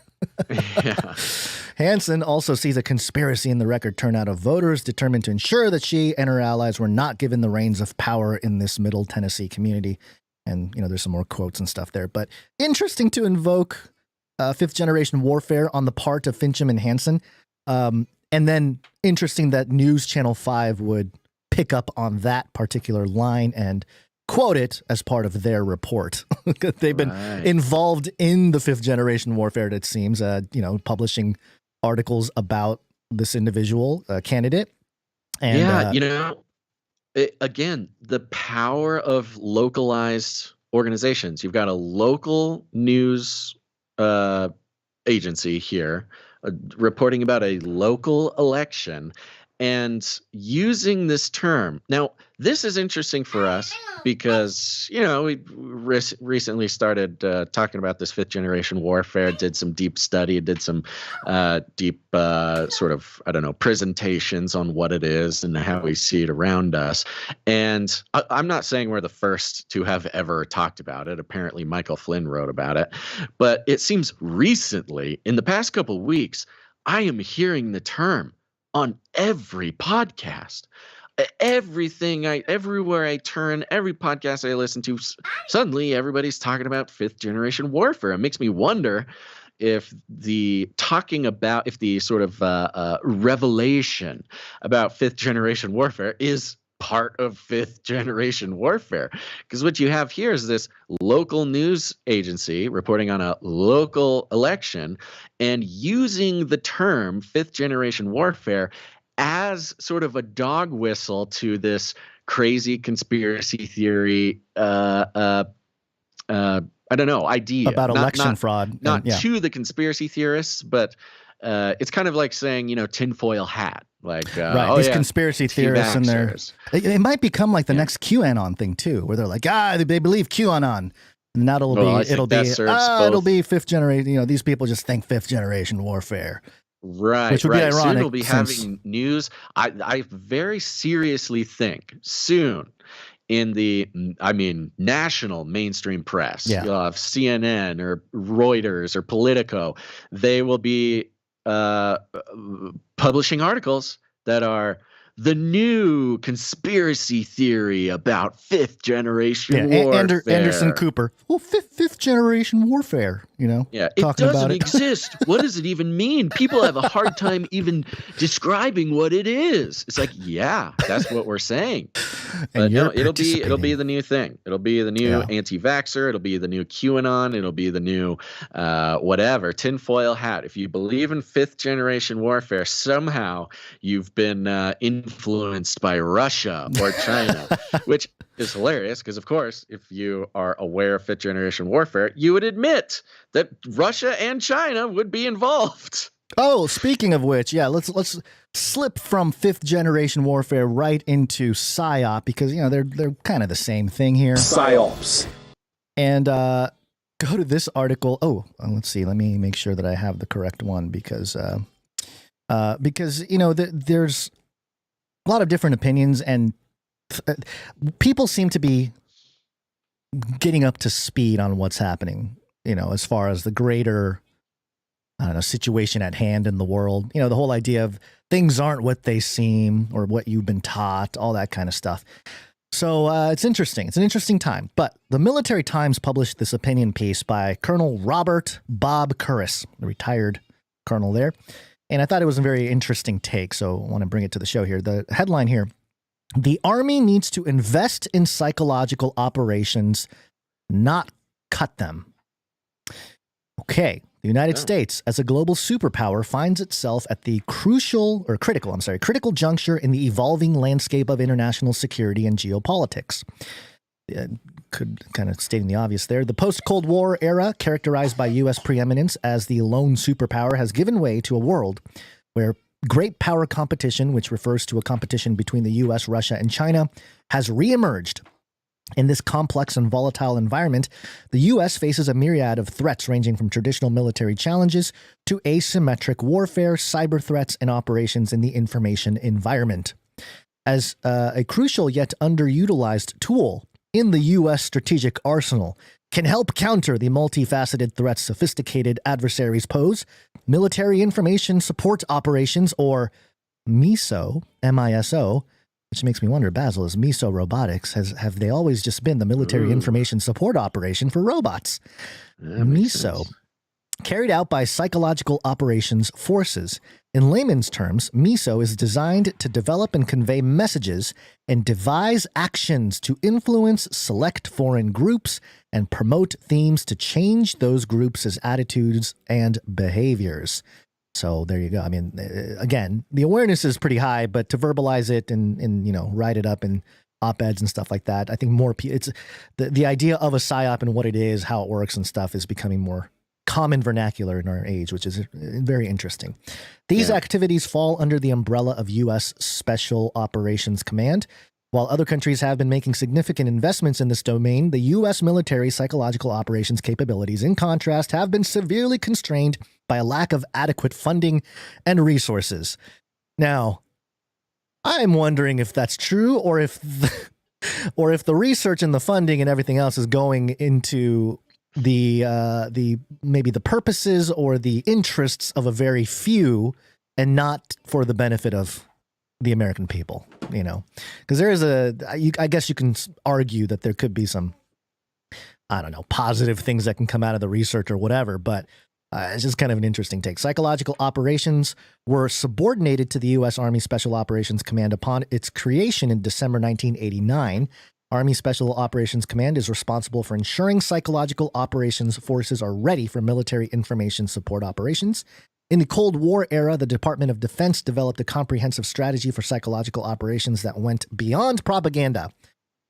Yeah. Hansen also sees a conspiracy in the record turnout of voters determined to ensure that she and her allies were not given the reins of power in this Middle Tennessee community. And, there's some more quotes and stuff there. But interesting to invoke fifth generation warfare on the part of Fincham and Hansen. And then interesting that News Channel 5 would pick up on that particular line and quote it as part of their report. They've been involved in the fifth generation warfare, it seems, publishing articles about this individual candidate. And, again, the power of localized organizations. You've got a local news agency here reporting about a local election and using this term. Now, this is interesting for us because, we recently started talking about this fifth generation warfare, did some deep study, did some deep presentations on what it is and how we see it around us. And I'm not saying we're the first to have ever talked about it. Apparently, Michael Flynn wrote about it. But it seems recently, in the past couple of weeks, I am hearing the term on every podcast. Everywhere I turn, every podcast I listen to, suddenly everybody's talking about fifth generation warfare. It makes me wonder if the sort of revelation about fifth generation warfare is part of fifth generation warfare. Because what you have here is this local news agency reporting on a local election and using the term fifth generation warfare as sort of a dog whistle to this crazy conspiracy theory idea about election fraud. To the conspiracy theorists, but it's kind of like saying, tinfoil hat. Like these conspiracy theorists and it might become like the next QAnon thing too, where they're like, they believe QAnon. And it'll be fifth generation. These people just think fifth generation warfare. Right. Which would be ironic. Soon we'll be having news. I very seriously think soon in the, national mainstream press. Yeah. You'll have CNN or Reuters or Politico. They will be publishing articles that are the new conspiracy theory about fifth generation warfare. Anderson Cooper. Well, fifth generation warfare, Yeah, it doesn't exist. What does it even mean? People have a hard time even describing what it is. It's like, yeah, that's what we're saying. But no, it'll be the new thing. It'll be the new anti-vaxxer. It'll be the new QAnon. It'll be the new whatever, tinfoil hat. If you believe in fifth generation warfare, somehow you've been influenced by Russia or China, which is hilarious because, of course, if you are aware of fifth generation warfare, you would admit that Russia and China would be involved. Oh, speaking of which, yeah, let's slip from fifth generation warfare right into Psyop because they're kind of the same thing here. Psyops. And go to this article. Oh, let's see. Let me make sure that I have the correct one because there's a lot of different opinions and people seem to be getting up to speed on what's happening, as far as the greater, situation at hand in the world. The whole idea of things aren't what they seem or what you've been taught, all that kind of stuff. So it's interesting. It's an interesting time. But the Military Times published this opinion piece by Colonel Robert Bob Curris, the retired colonel there. And I thought it was a very interesting take, so I want to bring it to the show here. The headline here: the Army needs to invest in psychological operations, not cut them. Okay. The United States, as a global superpower, finds itself at the critical juncture in the evolving landscape of international security and geopolitics. Could kind of stating the obvious there. The post-Cold War era, characterized by U.S. preeminence as the lone superpower, has given way to a world where great power competition, which refers to a competition between the U.S., Russia, and China, has reemerged. In this complex and volatile environment, the U.S. faces a myriad of threats ranging from traditional military challenges to asymmetric warfare, cyber threats, and operations in the information environment. As a crucial yet underutilized tool in the U.S. strategic arsenal can help counter the multifaceted threats sophisticated adversaries pose, military information support operations, or MISO, M-I-S-O, which makes me wonder, Basil, is MISO Robotics, have they always just been the military information support operation for robots? MISO, carried out by Psychological Operations Forces. In layman's terms, MISO is designed to develop and convey messages and devise actions to influence select foreign groups and promote themes to change those groups' attitudes and behaviors. So there you go. I mean, again, the awareness is pretty high, but to verbalize it and write it up in op-eds and stuff like that, I think more it's the idea of a psyop and what it is, how it works and stuff is becoming more common vernacular in our age, which is very interesting. These activities fall under the umbrella of U.S. Special Operations Command. While other countries have been making significant investments in this domain, the U.S. military psychological operations capabilities, in contrast, have been severely constrained by a lack of adequate funding and resources. Now, I'm wondering if that's true or if the research and the funding and everything else is going into the maybe the purposes or the interests of a very few and not for the benefit of the American people, because there is I guess you can argue that there could be some, I don't know, positive things that can come out of the research or whatever, but it's just kind of an interesting take. Psychological operations were subordinated to the U.S. Army Special Operations Command upon its creation in December 1989. Army Special Operations Command is responsible for ensuring psychological operations forces are ready for military information support operations. In the Cold War era, the Department of Defense developed a comprehensive strategy for psychological operations that went beyond propaganda.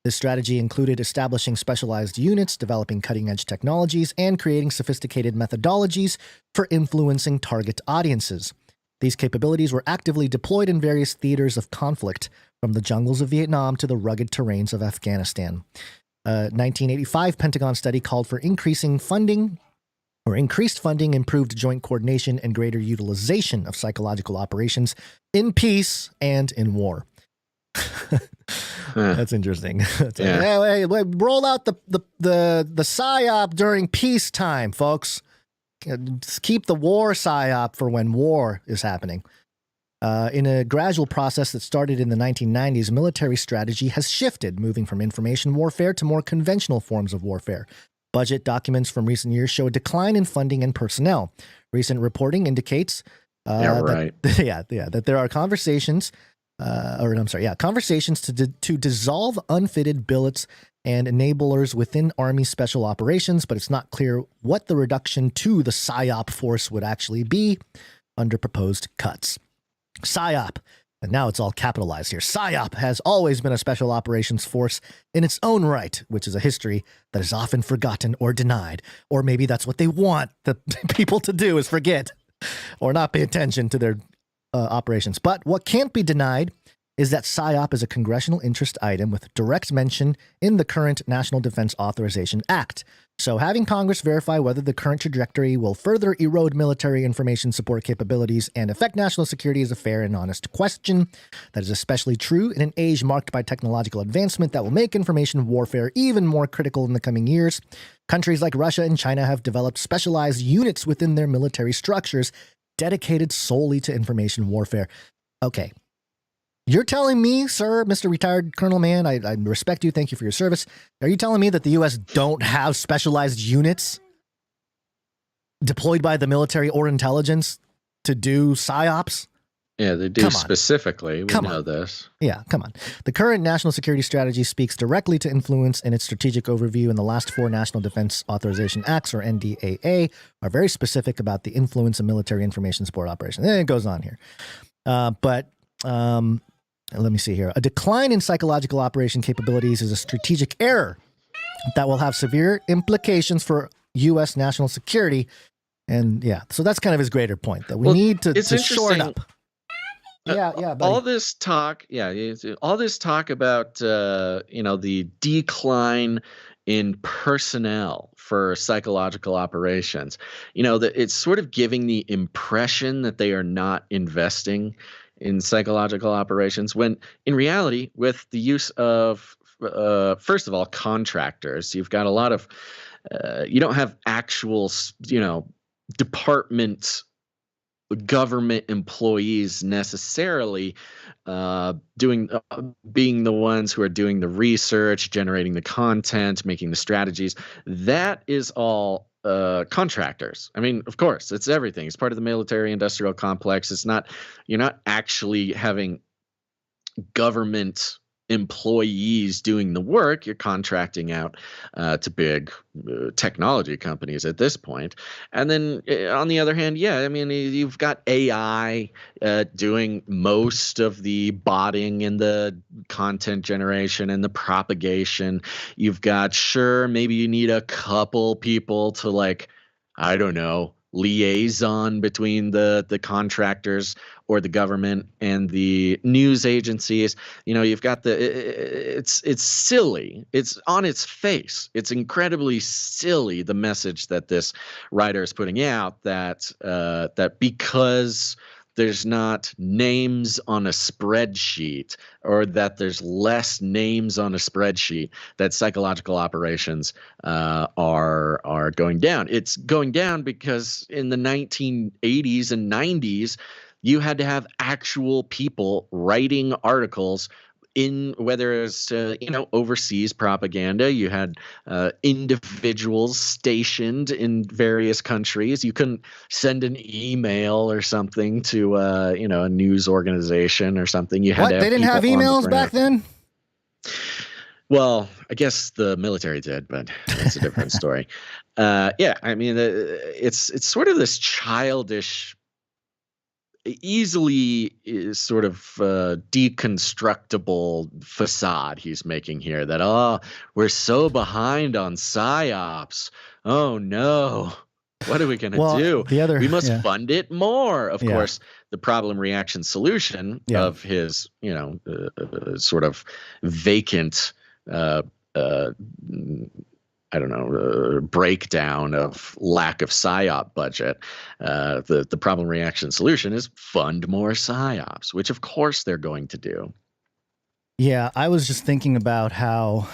This strategy included establishing specialized units, developing cutting-edge technologies, and creating sophisticated methodologies for influencing target audiences. These capabilities were actively deployed in various theaters of conflict, from the jungles of Vietnam to the rugged terrains of Afghanistan. A 1985 Pentagon study called for increased funding, improved joint coordination, and greater utilization of psychological operations in peace and in war. That's interesting. It's like, hey, roll out the psyop during peacetime, folks. Just keep the war psyop for when war is happening. In a gradual process that started in the 1990s, military strategy has shifted, moving from information warfare to more conventional forms of warfare. Budget documents from recent years show a decline in funding and personnel. Recent reporting indicates that there are conversations to dissolve unfitted billets and enablers within Army Special Operations, but it's not clear what the reduction to the PSYOP force would actually be under proposed cuts. PSYOP, and now it's all capitalized here. PSYOP has always been a special operations force in its own right, which is a history that is often forgotten or denied. Or maybe that's what they want the people to do, is forget or not pay attention to their operations. But what can't be denied is that PSYOP is a congressional interest item with direct mention in the current National Defense Authorization Act. So having Congress verify whether the current trajectory will further erode military information support capabilities and affect national security is a fair and honest question. That is especially true in an age marked by technological advancement that will make information warfare even more critical in the coming years. Countries like Russia and China have developed specialized units within their military structures dedicated solely to information warfare. Okay. You're telling me, sir, Mr. Retired Colonel Man, I respect you, thank you for your service. Are you telling me that the U.S. don't have specialized units deployed by the military or intelligence to do PSYOPs? Yeah, they do specifically. We know this. Yeah, come on. The current national security strategy speaks directly to influence, and its strategic overview in the last 4 National Defense Authorization Acts, or NDAA, are very specific about the influence of military information support operations. And it goes on here. Let me see here. A decline in psychological operation capabilities is a strategic error that will have severe implications for U.S. national security. And yeah, so that's kind of his greater point, that we need to shore it up. Yeah, buddy. All this talk about the decline in personnel for psychological operations. It's sort of giving the impression that they are not investing in psychological operations, when in reality, with the use of, first of all, contractors, you've got a lot of, you don't have actual, department government employees necessarily being the ones who are doing the research, generating the content, making the strategies. That is all contractors. I mean, of course, it's everything. It's part of the military industrial complex. You're not actually having government employees doing the work. You're contracting out to big technology companies at this point. And then on the other hand, you've got AI doing most of the botting and the content generation and the propagation. You've got, maybe you need a couple people to liaison between the contractors or the government and the news agencies. You've got it's silly. It's on its face. It's incredibly silly, the message that this writer is putting out, that because there's not names on a spreadsheet, or that there's less names on a spreadsheet, that psychological operations are going down. It's going down because in the 1980s and 90s, you had to have actual people writing articles in, whether it's overseas propaganda. You had individuals stationed in various countries. You couldn't send an email or something to a news organization or something. You had to have they didn't have emails back then? Well, I guess the military did, but that's a different story. It's sort of this childish, easily sort of deconstructible facade he's making here, that we're so behind on PSYOPs. Oh no, what are we going to do? We must fund it more. Of course, the problem, reaction, solution of his sort of vacant breakdown of lack of PSYOP budget. The problem, reaction, solution is fund more PSYOPs, which of course they're going to do. Yeah, I was just thinking about how,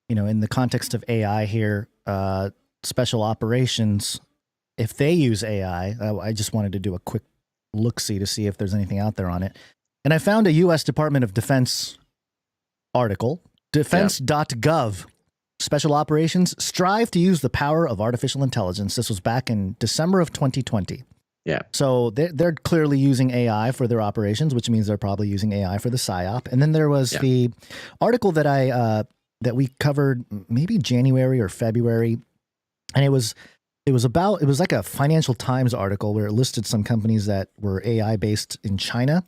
in the context of AI here, special operations, if they use AI, I just wanted to do a quick look-see to see if there's anything out there on it. And I found a U.S. Department of Defense article, defense.gov. Special operations strive to use the power of artificial intelligence. This was back in December of 2020. Yeah. So they're clearly using AI for their operations, which means they're probably using AI for the PSYOP. And then there was the article that that we covered maybe January or February, and it was like a Financial Times article where it listed some companies that were AI based in China,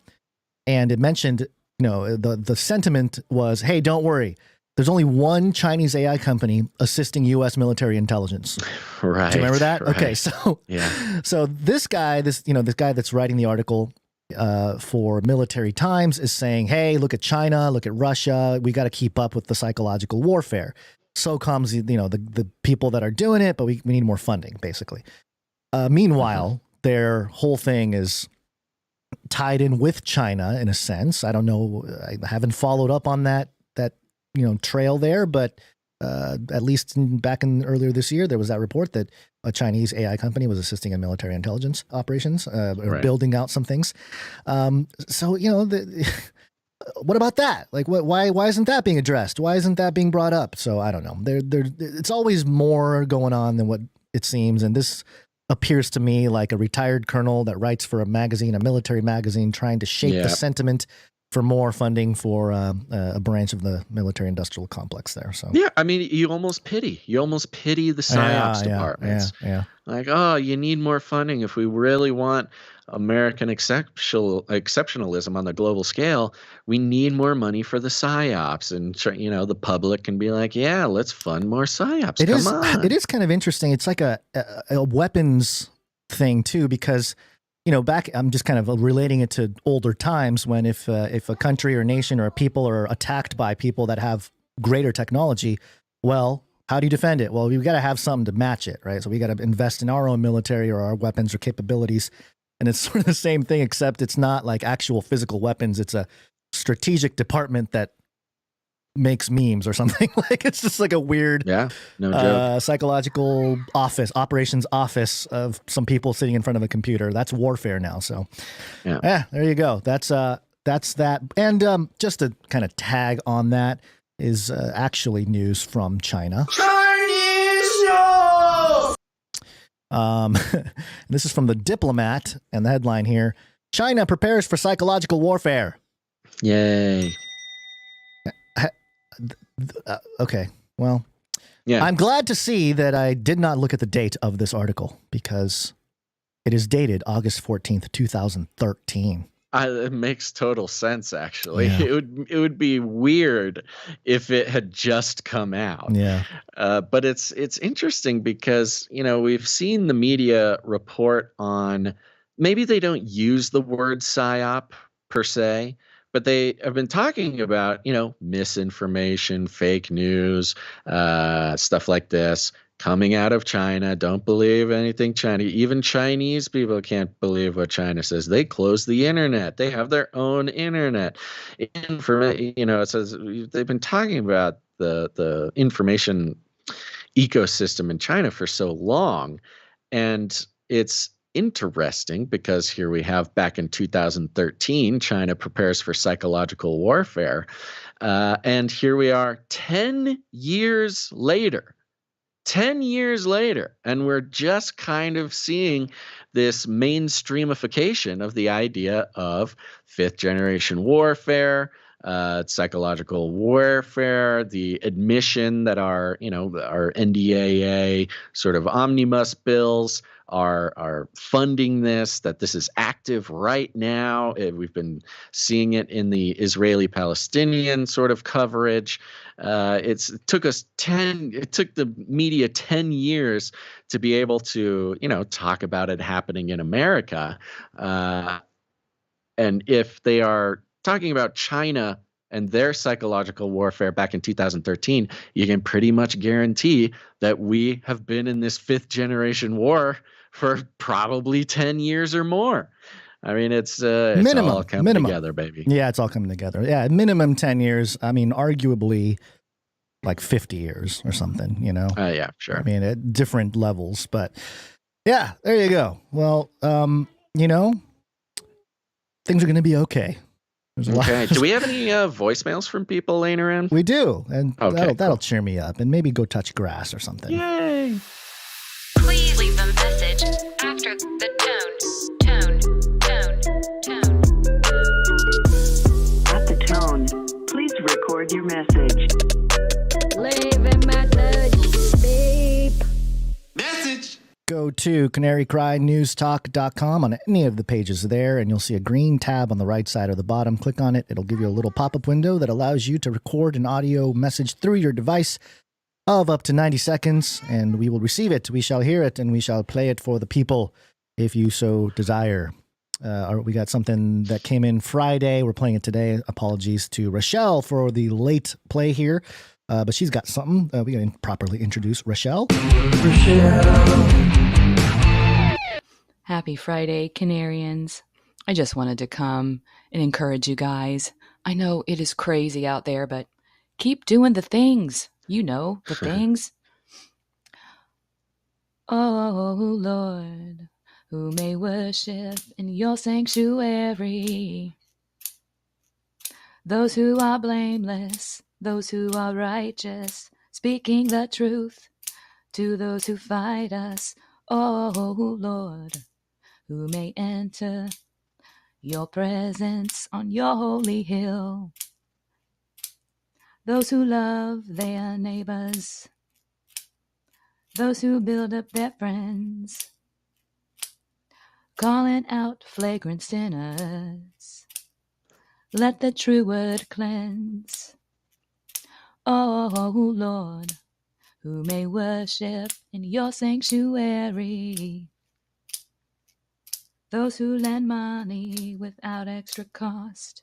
and it mentioned, the sentiment was, hey, don't worry. There's only one Chinese AI company assisting U.S. military intelligence. Right. Do you remember that? Right. Okay, so this guy that's writing the article for Military Times is saying, hey, look at China, look at Russia. We got to keep up with the psychological warfare. So comes the people that are doing it, but we need more funding, basically. Meanwhile, their whole thing is tied in with China in a sense. I don't know. I haven't followed up on that trail there, but at least earlier this year, there was that report that a Chinese AI company was assisting in military intelligence operations, or building out some things. So what about that? Like, why isn't that being addressed? Why isn't that being brought up? So I don't know. It's always more going on than what it seems, and this appears to me like a retired colonel that writes for a military magazine, trying to shape the sentiment for more funding for a branch of the military-industrial complex there. So yeah, I mean, you almost pity the PSYOPs departments. Yeah. Like, oh, you need more funding if we really want American exceptionalism on the global scale. We need more money for the PSYOPs, and the public can be like, yeah, let's fund more PSYOPs. It is kind of interesting. It's like a weapons thing too, because back, I'm just kind of relating it to older times when if a country or nation or a people are attacked by people that have greater technology, well, how do you defend it? Well, we've got to have something to match it, right? So we got to invest in our own military or our weapons or capabilities. And it's sort of the same thing, except it's not like actual physical weapons. It's a strategic department that makes memes or something. Like, it's just like a weird psychological operations office of some people sitting in front of a computer. That's warfare now. So there you go. That's that. And just to kind of tag on that is actually news from China. Chinese news! This is from The Diplomat, and the headline here: China prepares for psychological warfare. Yay. Okay, well, I'm glad to see that I did not look at the date of this article, because it is dated August 14th, 2013. It makes total sense, actually. Yeah. It would be weird if it had just come out. Yeah. But it's interesting because, we've seen the media report on, maybe they don't use the word PSYOP per se, but they have been talking about, misinformation, fake news, stuff like this coming out of China. Don't believe anything China. Even Chinese people can't believe what China says. They close the internet. They have their own internet. It says they've been talking about the information ecosystem in China for so long, and it's interesting because here we have, back in 2013, China prepares for psychological warfare. And here we are 10 years later, and we're just kind of seeing this mainstreamification of the idea of fifth generation warfare, psychological warfare, the admission that our NDAA sort of omnibus bills are funding this, that this is active right now. We've been seeing it in the Israeli-Palestinian sort of coverage. It took the media 10 years to be able to, talk about it happening in America. And if they are talking about China and their psychological warfare back in 2013, you can pretty much guarantee that we have been in this fifth generation war for probably 10 years or more. I mean, it's minimum, all coming together, baby. Yeah, it's all coming together. Yeah, minimum 10 years. I mean, arguably like 50 years or something, you know? Yeah, sure. I mean, at different levels, but yeah, there you go. Well, you know, things are going to be okay. Okay. Do we have any voicemails from people laying around? We do, and okay, that'll cheer me up, and maybe go touch grass or something. Yay! Please leave a message after the tone. At the tone, please record your message. Leave a message, beep. Message. Go to canarycrynewstalk.com on any of the pages there, and you'll see a green tab on the right side or the bottom. Click on it. It'll give you a little pop-up window that allows you to record an audio message through your device of up to 90 seconds, and we will receive it. We shall hear it, and we shall play it for the people if you so desire. We got something that came in Friday. We're playing it today. Apologies to Rochelle for the late play here. But she's got something. We got to properly introduce Rochelle. Happy Friday, Canarians. I just wanted to come and encourage you guys. I know it is crazy out there, but keep doing the things. You know, the things. Oh, Lord, who may worship in your sanctuary. Those who are blameless, those who are righteous, speaking the truth to those who fight us. Oh, Lord, who may enter your presence on your holy hill. Those who love their neighbors, those who build up their friends, calling out flagrant sinners. Let the true word cleanse. Oh, Lord, who may worship in your sanctuary. Those who lend money without extra cost,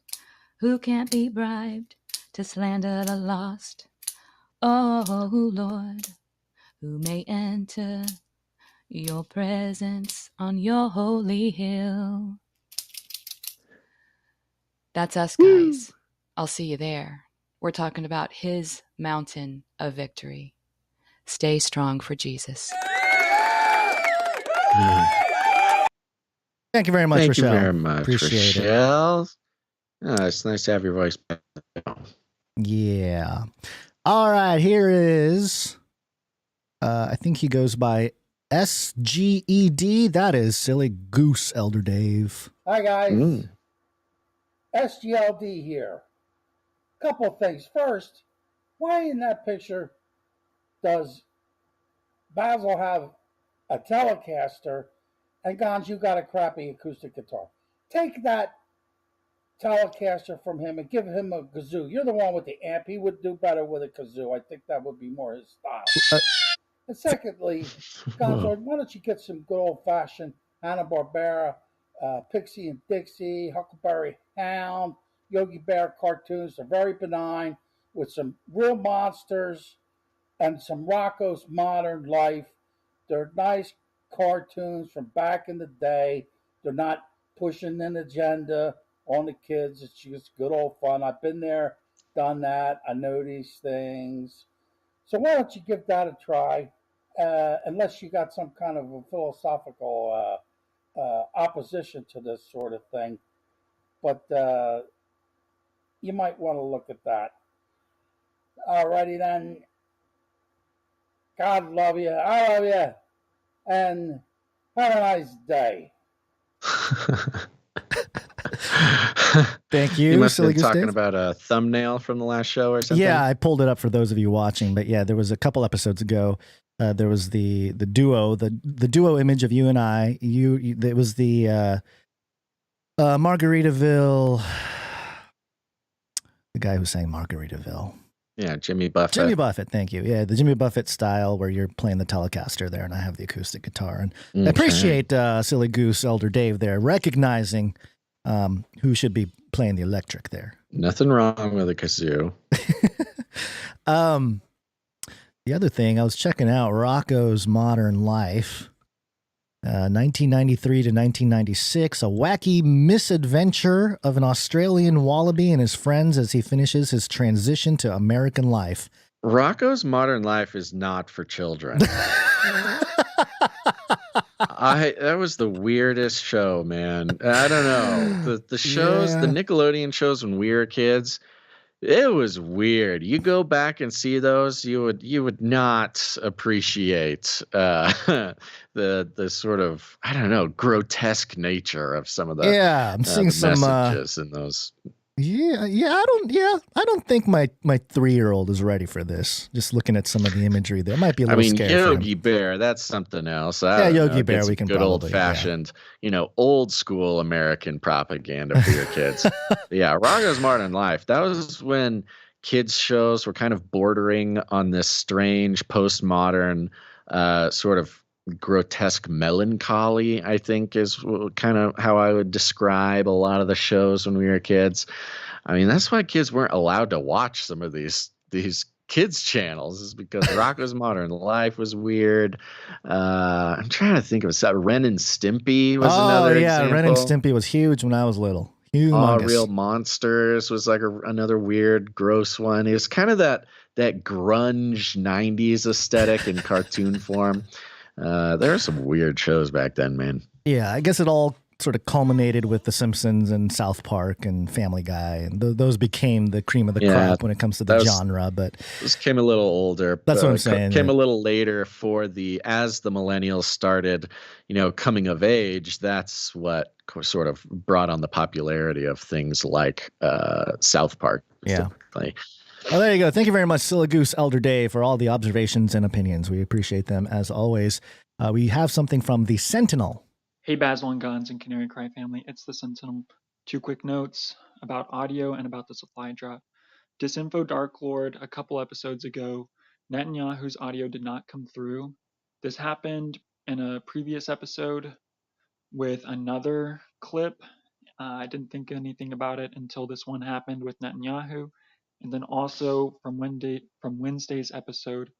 who can't be bribed to slander the lost. Oh, Lord, who may enter your presence on your holy hill. That's us, guys. I'll see you there. We're talking about his mountain of victory. Stay strong for Jesus. Thank you very much, Rochelle. Thank you very much, Appreciate Rochelle. Oh, it's nice to have your voice back. Yeah. All right, here is, I think he goes by SGED. That is Silly Goose, Elder Dave. Hi, guys. SGLD here. Couple of things. First, why in that picture does Basil have a Telecaster and Gons, you got a crappy acoustic guitar? Take that Telecaster from him and give him a kazoo. You're the one with the amp. He would do better with a kazoo. I think that would be more his style. And secondly, Gonzo, why don't you get some good old-fashioned Hanna-Barbera, Pixie and Dixie, Huckleberry Hound, Yogi Bear cartoons. They're very benign with some real monsters and some Rocco's Modern Life. They're nice cartoons from back in the day. They're not pushing an agenda on the kids. It's just good old fun. I've been there, done that. I know these things. So why don't you give that a try, unless you got some kind of a philosophical opposition to this sort of thing. But you might want to look at that. Alrighty then. God love you. I love you. And have a nice day. Thank you. You must have Silly been Goose talking Dave. about a thumbnail from the last show or something. Yeah, I pulled it up for those of you watching, but yeah, there was a couple episodes ago. There was the duo, the duo image of you and I. It was the Margaritaville. The guy who sang Margaritaville. Yeah, Jimmy Buffett. Jimmy Buffett, thank you. Yeah, the Jimmy Buffett style where you're playing the Telecaster there, and I have the acoustic guitar. And I appreciate Silly Goose Elder Dave there recognizing who should be playing the electric there. Nothing wrong with a kazoo. The other thing, I was checking out Rocco's Modern Life. 1993 to 1996, a wacky misadventure of an Australian wallaby and his friends as he finishes his transition to American life. Rocco's Modern Life is not for children. That was the weirdest show, man. I don't know. The shows, the Nickelodeon shows when we were kids, it was weird. You go back and see those, you would not appreciate the sort of, I don't know, grotesque nature of some of the I'm seeing some messages in those. I don't think my 3-year-old is ready for this. Just looking at some of the imagery there, might be a little scary. Yogi Bear, that's something else. Yogi Bear, we can good probably, old fashioned, old school American propaganda for your kids. Rocco's Modern Life. That was when kids shows were kind of bordering on this strange postmodern sort of grotesque melancholy, I think, is kind of how I would describe a lot of the shows when we were kids. I mean, that's why kids weren't allowed to watch some of these kids channels, is because Rocco's Modern Life was weird. I'm trying to think of Ren and Stimpy was another example. Ren and Stimpy was huge when I was little. Humongous. Real Monsters was like another weird, gross one. It was kind of that grunge 90s aesthetic in cartoon form. There were some weird shows back then, man. Yeah, I guess it all sort of culminated with The Simpsons and South Park and Family Guy, and those became the cream of the crop when it comes to the genre. But this came a little older. That's what I'm saying. Came a little later as the millennials started, coming of age. That's what sort of brought on the popularity of things like South Park. Specifically. Well, there you go. Thank you very much, Siligoose Elder Dave, for all the observations and opinions. We appreciate them as always. We have something from the Sentinel. Hey, Basil and Guns and Canary Cry family. It's the Sentinel. 2 quick notes about audio and about the supply drop. Disinfo Dark Lord, a couple episodes ago, Netanyahu's audio did not come through. This happened in a previous episode with another clip. I didn't think anything about it until this one happened with Netanyahu. And then also from Wednesday's episode,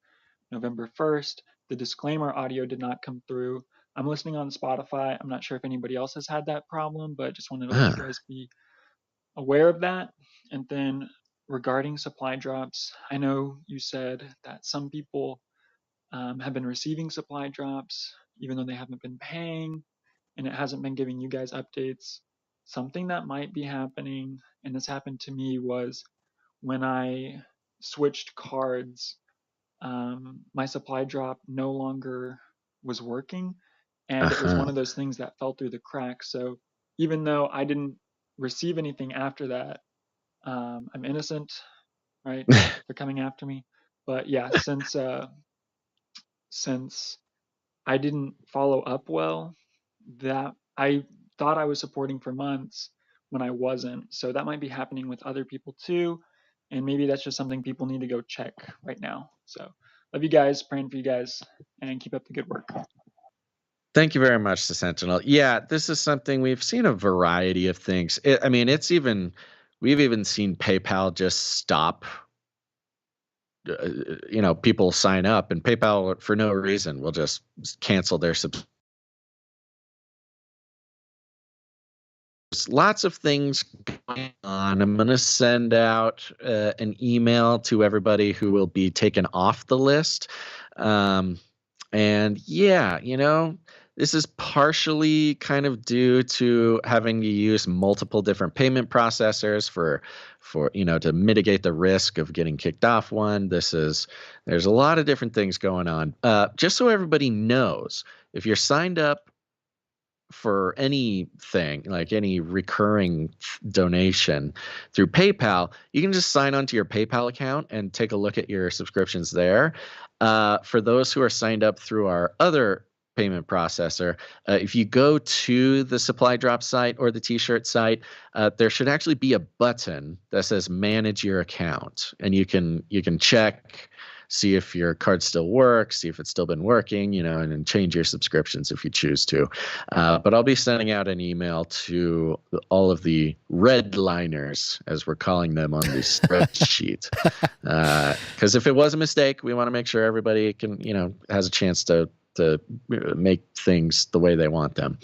November 1st, the disclaimer audio did not come through. I'm listening on Spotify. I'm not sure if anybody else has had that problem, but just wanted to let you guys be aware of that. And then regarding supply drops, I know you said that some people have been receiving supply drops, even though they haven't been paying, and it hasn't been giving you guys updates. Something that might be happening, and this happened to me, was when I switched cards, my supply drop no longer was working, and it was one of those things that fell through the cracks. So even though I didn't receive anything after that, I'm innocent, right? They're coming after me. But yeah, since I didn't follow up well, that I thought I was supporting for months when I wasn't. So that might be happening with other people too. And maybe that's just something people need to go check right now. So love you guys, praying for you guys, and keep up the good work. Thank you very much, the Sentinel. Yeah, this is something we've seen a variety of things. We've even seen PayPal just stop. People sign up, and PayPal for no reason will just cancel their subscription. There's lots of things going on. I'm going to send out an email to everybody who will be taken off the list. This is partially kind of due to having to use multiple different payment processors for to mitigate the risk of getting kicked off one. There's a lot of different things going on. Just so everybody knows, if you're signed up for anything, like any recurring donation through PayPal, you can just sign onto your PayPal account and take a look at your subscriptions there. For those who are signed up through our other payment processor, if you go to the supply drop site or the t-shirt site, there should actually be a button that says manage your account, and you can check, see if your card still works, see if it's still been working, and then change your subscriptions if you choose to. But I'll be sending out an email to all of the redliners, as we're calling them on the spreadsheet. Because if it was a mistake, we want to make sure everybody has a chance to make things the way they want them.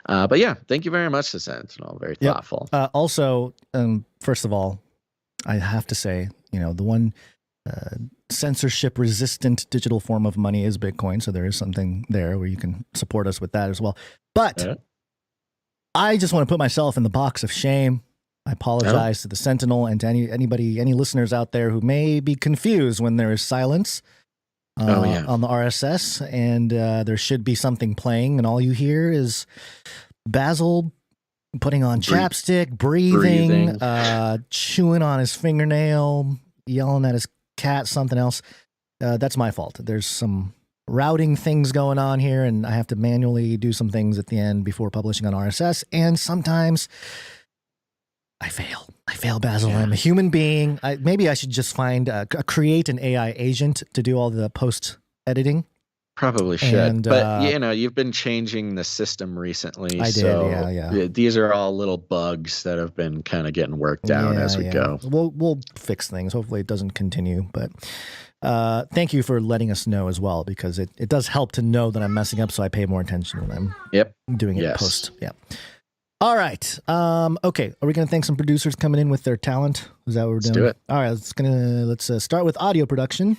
But yeah, thank you very much to Sentinel. Very thoughtful. Also, first of all, I have to say, the one censorship-resistant digital form of money is Bitcoin, so there is something there where you can support us with that as well. But I just want to put myself in the box of shame. I apologize to the Sentinel and to any listeners out there who may be confused when there is silence on the RSS, and there should be something playing, and all you hear is Basil putting on chapstick, breathing. Chewing on his fingernail, yelling at his cat, something else. That's my fault. There's some routing things going on here, and I have to manually do some things at the end before publishing on RSS, and sometimes I fail. Basil. I'm a human being. Maybe I should just create an AI agent to do all the post editing. Probably should. But you've been changing the system recently. I did, yeah. These are all little bugs that have been kind of getting worked out as we go. We'll fix things. Hopefully it doesn't continue. But thank you for letting us know as well, because it does help to know that I'm messing up, so I pay more attention when I'm doing it post. Yeah. All right. Okay. Are we going to thank some producers coming in with their talent? Is that what we're doing? Let's do it. All right. Let's start with audio production.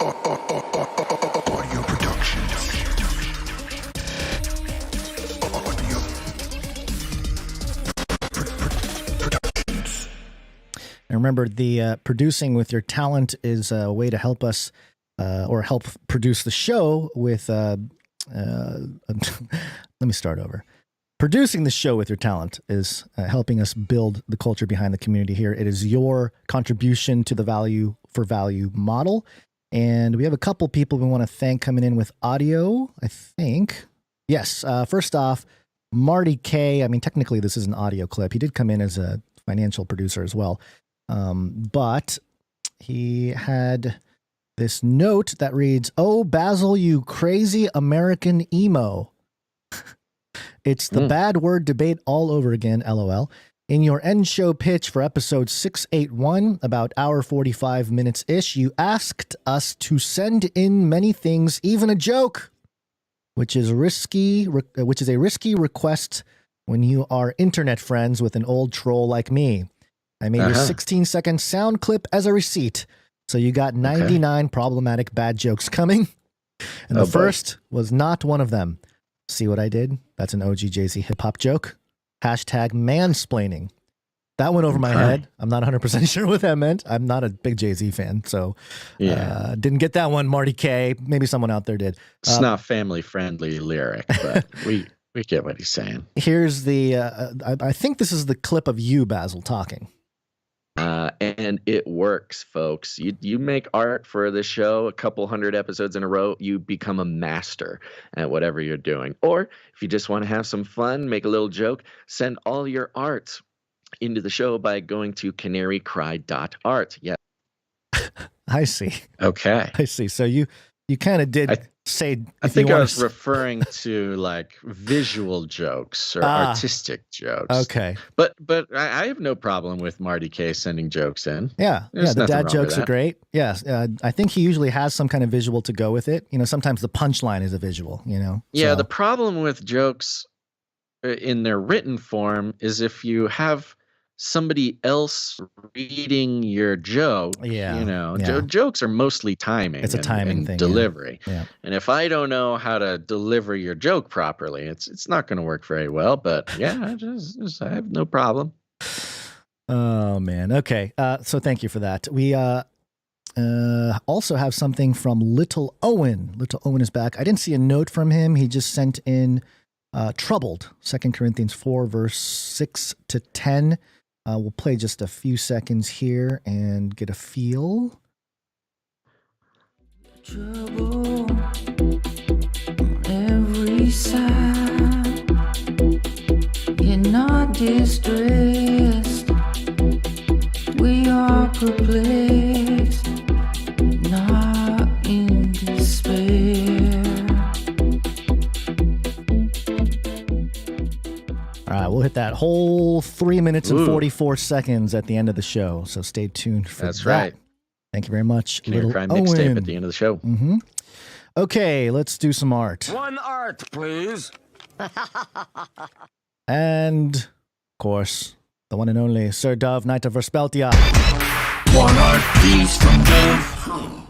Audio production. And remember, the producing with your talent is a way to help us or help produce the show with. Let me start over. Producing the show with your talent is helping us build the culture behind the community here. It is your contribution to the value for value model. And we have a couple people we want to thank coming in with audio, I think. Yes. First off, Marty K. I mean, technically, this is an audio clip. He did come in as a financial producer as well. But he had this note that reads, "Oh, Basil, you crazy American emo." It's the bad word debate all over again, LOL. In your end show pitch for episode 681, about hour 45 minutes-ish, you asked us to send in many things, even a joke, which is a risky request when you are internet friends with an old troll like me. I made a 16-second sound clip as a receipt, so you got 99 problematic bad jokes coming, and the first was not one of them. See what I did? That's an OG Jay-Z hip-hop joke. Hashtag mansplaining. That went over my head. I'm not 100% sure what that meant. I'm not a big Jay-Z fan, so didn't get that one, Marty K. Maybe someone out there did. It's not family-friendly lyric, but we get what he's saying. Here's the, I think this is the clip of you, Basil, talking. And it works, folks. You make art for the show a couple hundred episodes in a row, you become a master at whatever you're doing. Or if you just want to have some fun, make a little joke, send all your art into the show by going to canarycry.art. Yeah. I see. Okay. I see. So you kind of did say. I think I was referring to like visual jokes or artistic jokes. Okay. But I have no problem with Marty K sending jokes in. Yeah. The dad jokes are great. Yes. I think he usually has some kind of visual to go with it. Sometimes the punchline is a visual, Yeah. The problem with jokes in their written form is if you have somebody else reading your joke, jokes are mostly timing. It's a timing thing, delivery. Yeah. And if I don't know how to deliver your joke properly, it's not going to work very well. But yeah, I have no problem. Oh man. Okay. So thank you for that. We also have something from Little Owen. Little Owen is back. I didn't see a note from him. He just sent in troubled. 2 Corinthians 4 verse 6 to 10. We'll play just a few seconds here and get a feel. Trouble on every side. You're not distressed. We are perplexed, not in despair. All right, we'll hit that whole 3 minutes and 44 seconds at the end of the show. So stay tuned for that. That's right. Thank you very much, Canary Little Cry Owen. mixtape at the end of the show. Mm-hmm. Okay, let's do some art. One art, please. And, of course, the one and only Sir Dove, Knight of Verspeltia. One art piece from Dove.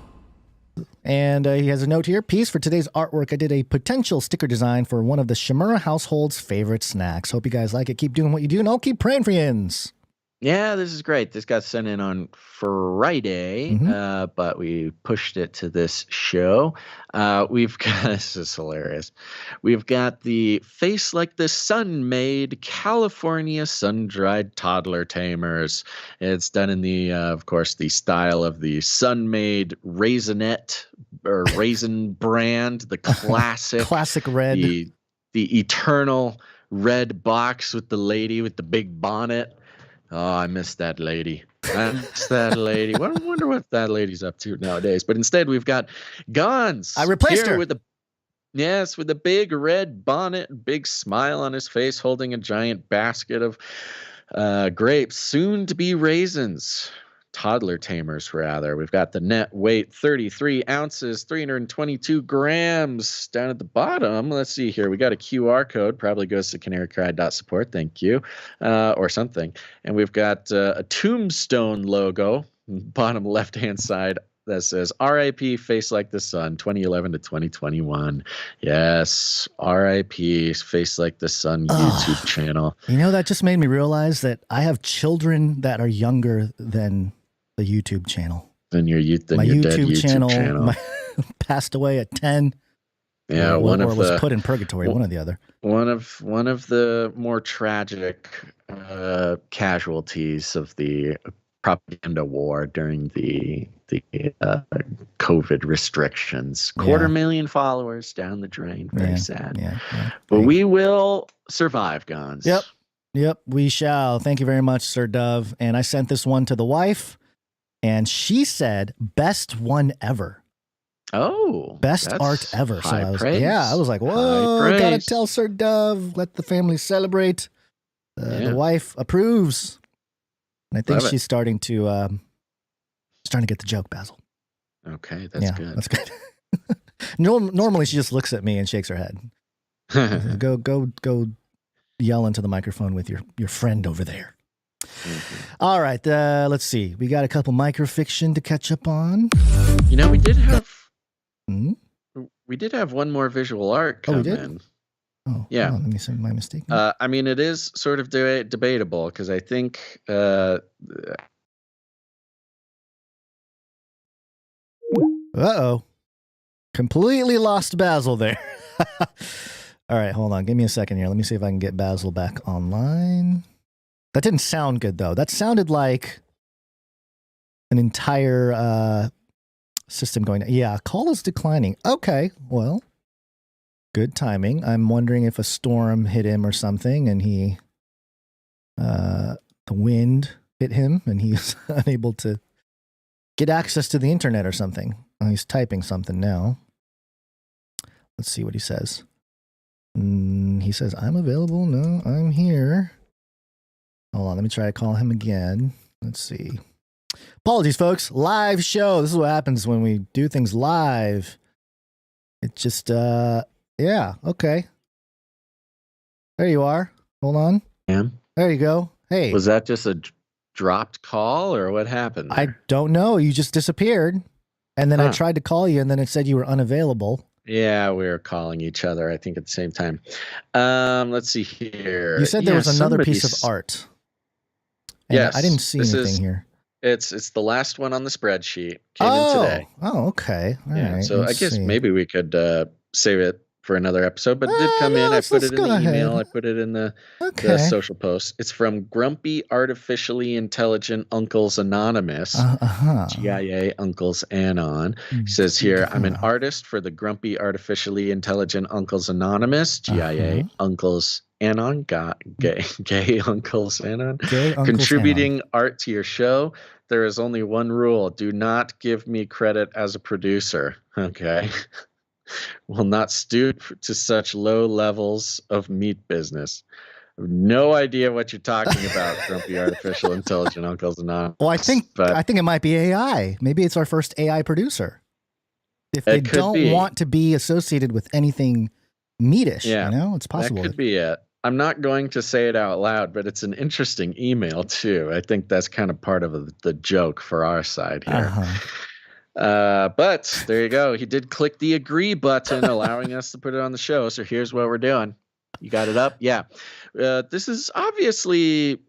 And he has a note here. Piece for today's artwork. I did a potential sticker design for one of the Shimura household's favorite snacks. Hope you guys like it. Keep doing what you do, and I'll keep praying for yins. Yeah, this is great. This got sent in on Friday, but we pushed it to this show. We've got, this is hilarious. We've got the Face Like the Sun Made California Sun-Dried Toddler Tamers. It's done in the, of course, the style of the Sun-Made Raisinette or Raisin brand, the classic. Classic red. The eternal red box with the lady with the big bonnet. Oh, I miss that lady. I miss that lady. I wonder what that lady's up to nowadays. But instead, we've got Gons. I replaced her. With a big red bonnet, big smile on his face, holding a giant basket of grapes, soon to be raisins. Toddler tamers, rather. We've got the net weight 33 ounces, 322 grams. Down at the bottom, let's see here. We got a QR code, probably goes to canarycry.support. Thank you, or something. And we've got a tombstone logo, bottom left-hand side, that says RIP Face Like the Sun, 2011 to 2021. Yes, RIP Face Like the Sun YouTube channel. You know, that just made me realize that I have children that are younger than the YouTube channel. My YouTube dead YouTube channel. Passed away at 10. Yeah, or was put in purgatory, one or the other. One of the more tragic casualties of the propaganda war during the COVID restrictions. 250,000 followers down the drain. Very sad. Yeah. But we will survive, Gons. Yep, we shall. Thank you very much, Sir Dove. And I sent this one to the wife, and she said, best one ever. Oh, best art ever. So I was like, High whoa, praise. gotta tell Sir Dove, let the family celebrate. The wife approves. And I think she's starting to get the joke, Basil. Okay, that's good. That's good. Normally she just looks at me and shakes her head. Go yell into the microphone with your friend over there. All right, let's see. We got a couple microfiction to catch up on. You know, we did have one more visual art come in. Oh, yeah. Let me see my mistake. I mean, it is sort of debatable because I think completely lost Basil there. All right, hold on. Give me a second here. Let me see if I can get Basil back online. That didn't sound good, though. That sounded like an entire system going. Yeah, call is declining. Okay, well, good timing. I'm wondering if a storm hit him or something, and the wind hit him, and he's unable to get access to the internet or something. Oh, he's typing something now. Let's see what he says. He says, I'm available. No, I'm here. Hold on, let me try to call him again. Let's see. Apologies, folks. Live show. This is what happens when we do things live. It just, yeah, okay. There you are. Hold on. Yeah. There you go. Hey. Was that just a dropped call or what happened there? I don't know. You just disappeared. And then I tried to call you, and then it said you were unavailable. Yeah, we were calling each other, I think, at the same time. Let's see here. You said there was another piece of art. Yes. I didn't see anything here. It's the last one on the spreadsheet. Came in today. Oh, okay. All right. So I guess maybe we could save it for another episode, but it did come in. I put it in the email. I put it in the social post. It's from Grumpy Artificially Intelligent Uncles Anonymous, GIA Uncles Anon. He says here, I'm an artist for the Grumpy Artificially Intelligent Uncles Anonymous, GIA Uncles Anon, gay Uncles Anon, contributing art to your show. There is only one rule. Do not give me credit as a producer. Okay. Will not stoop to such low levels of meat business. I have no idea what you're talking about, Grumpy Artificial Intelligent Uncles Anonymous. Well, I think it might be AI. Maybe it's our first AI producer. if they It could don't be. want to be associated with anything meatish, Yeah. you know, it's possible. That could be it. I'm not going to say it out loud, but it's an interesting email too. I think that's kind of part of the joke for our side here. But there you go. He did click the agree button, allowing us to put it on the show. So here's what we're doing. You got it up? Yeah. This is obviously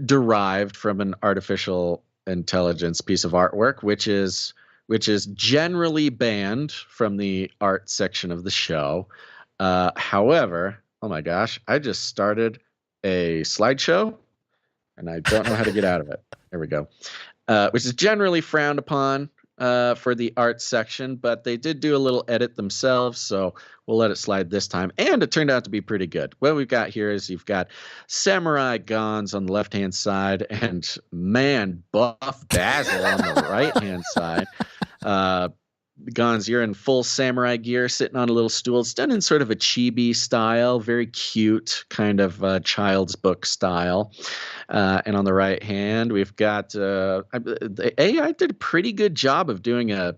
derived from an artificial intelligence piece of artwork, which is generally banned from the art section of the show. However, oh my gosh, I just started a slideshow and I don't know how to get out of it. There we go. Which is generally frowned upon for the art section, but they did do a little edit themselves, so we'll let it slide this time. And it turned out to be pretty good. What we've got here is you've got Samurai Gons on the left-hand side and man, Buff Basil on the right-hand side. Gons, you're in full samurai gear, sitting on a little stool. It's done in sort of a chibi style, very cute, kind of child's book style. And on the right hand, we've got the AI did a pretty good job of doing a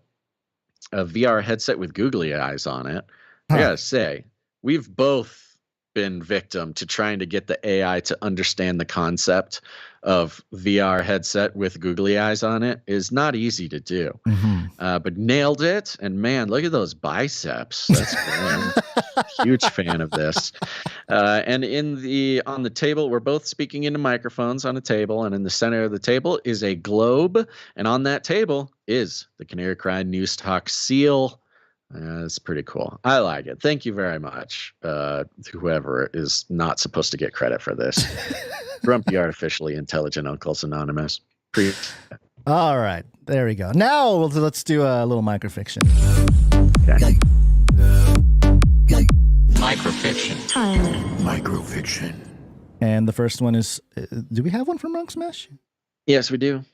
VR headset with googly eyes on it. I gotta say, we've both been victim to trying to get the AI to understand the concept of VR headset with googly eyes on it is not easy to do. But nailed it. And man, look at those biceps. That's great. Huge fan of this. And on the table, we're both speaking into microphones on a table, and in the center of the table is a globe, and on that table is the Canary Cry News Talk seal. It's pretty cool. I like it. Thank you very much, whoever is not supposed to get credit for this. Grumpy Artificially Intelligent Uncles Anonymous. All right, there we go. Now let's do a little microfiction. Okay. Microfiction. And the first one is, do we have one from Runk Smash? Yes, we do.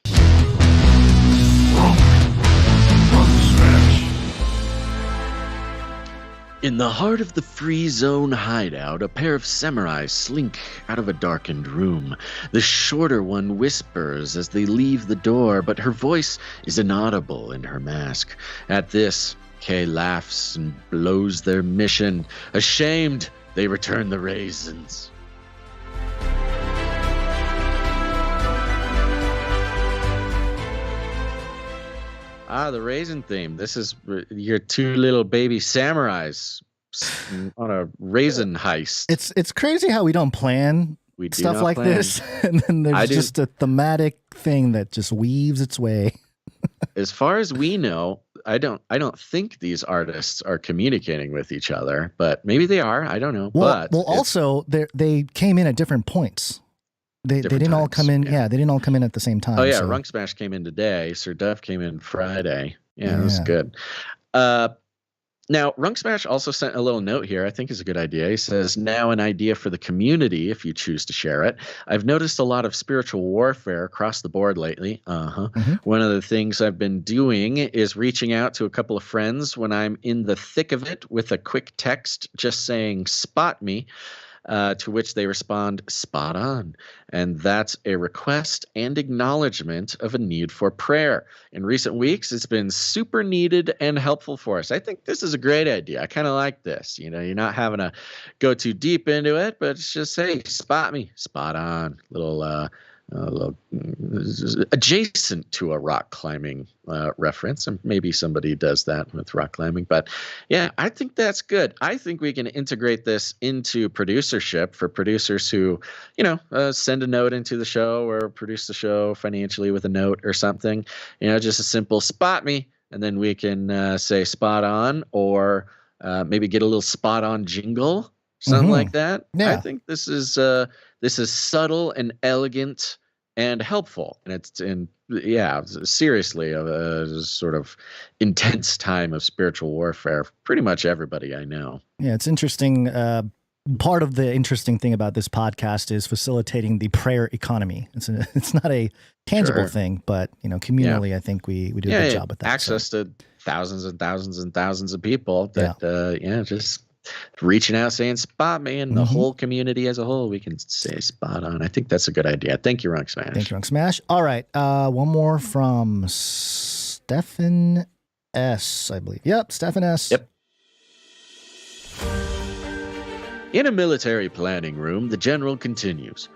In the heart of the Free Zone hideout, a pair of samurai slink out of a darkened room. The shorter one whispers as they leave the door, but her voice is inaudible in her mask. At this, Kay laughs and blows their mission. Ashamed, they return the raisins. The raisin theme. This is your two little baby samurais on a raisin heist. It's crazy how we don't plan stuff like this, and then there's just a thematic thing that just weaves its way. As far as we know, I don't think these artists are communicating with each other, but maybe they are. I don't know. Well, also they came in at different points. They didn't all come in. Yeah, they didn't all come in at the same time. Oh yeah, Runk Smash came in today. Sir Duff came in Friday. Yeah, that was good. Now, Runk Smash also sent a little note here I think is a good idea. He says, now an idea for the community if you choose to share it. I've noticed a lot of spiritual warfare across the board lately. One of the things I've been doing is reaching out to a couple of friends when I'm in the thick of it with a quick text just saying, spot me. To which they respond, spot on. And that's a request and acknowledgement of a need for prayer. In recent weeks, it's been super needed and helpful for us. I think this is a great idea. I kind of like this. You know, you're not having to go too deep into it, but it's just, hey, spot me, spot on. Little adjacent to a rock climbing reference, and maybe somebody does that with rock climbing. But yeah, I think that's good. I think we can integrate this into producership for producers who, send a note into the show or produce the show financially with a note or something. Just a simple spot me, and then we can say spot on, or maybe get a little spot on jingle. Something like that. Yeah. I think this is subtle and elegant and helpful, and it's seriously a sort of intense time of spiritual warfare. Pretty much everybody I know. Yeah, it's interesting. Part of the interesting thing about this podcast is facilitating the prayer economy. It's not a tangible thing, but communally, I think we do a good job with that. Access to thousands and thousands and thousands of people that just reaching out saying spot me, and the whole community as a whole, we can say spot on. I think that's a good idea. Thank you, Runk Smash. Thank you, Runk Smash. All right, one more from Stefan S, I believe. Yep, Stefan S. Yep. In a military planning room, the general continues.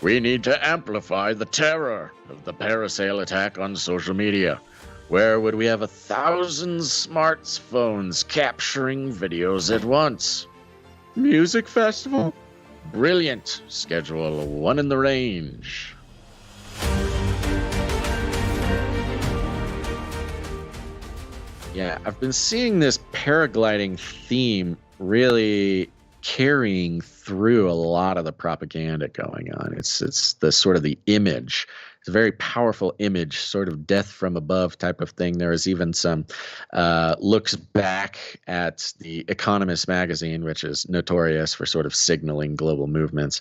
We need to amplify the terror of the parasail attack on social media. Where would we have 1,000 smartphones capturing videos at once? Music festival? Brilliant. Schedule one in the range. Yeah, I've been seeing this paragliding theme really carrying through a lot of the propaganda going on. It's the sort of the image. It's a very powerful image, sort of death from above type of thing. There is even some looks back at the Economist magazine, which is notorious for sort of signaling global movements,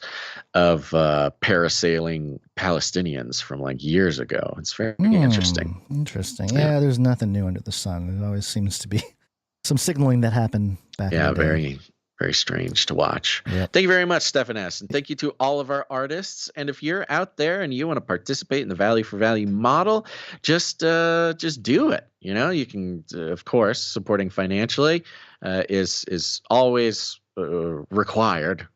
of parasailing Palestinians from like years ago. It's very interesting. Interesting. Yeah, there's nothing new under the sun. It always seems to be some signaling that happened back in the day. Very strange to watch. Yep. Thank you very much, Stefan S. And thank you to all of our artists. And if you're out there and you want to participate in the value for value model, just do it. You know, you can, of course, supporting financially is always required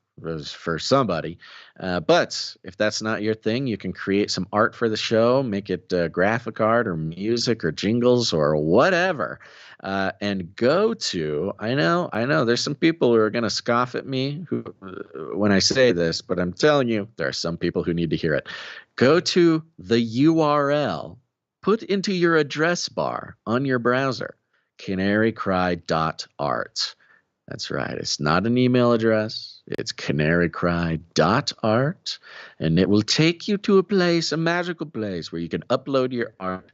for somebody. But if that's not your thing, you can create some art for the show, make it graphic art or music or jingles or whatever. And go to, I know there's some people who are going to scoff at me when I say this, but I'm telling you, there are some people who need to hear it. Go to the URL, put into your address bar on your browser, canarycry.art. That's right. It's not an email address. It's canarycry.art, and it will take you to a place, a magical place where you can upload your art.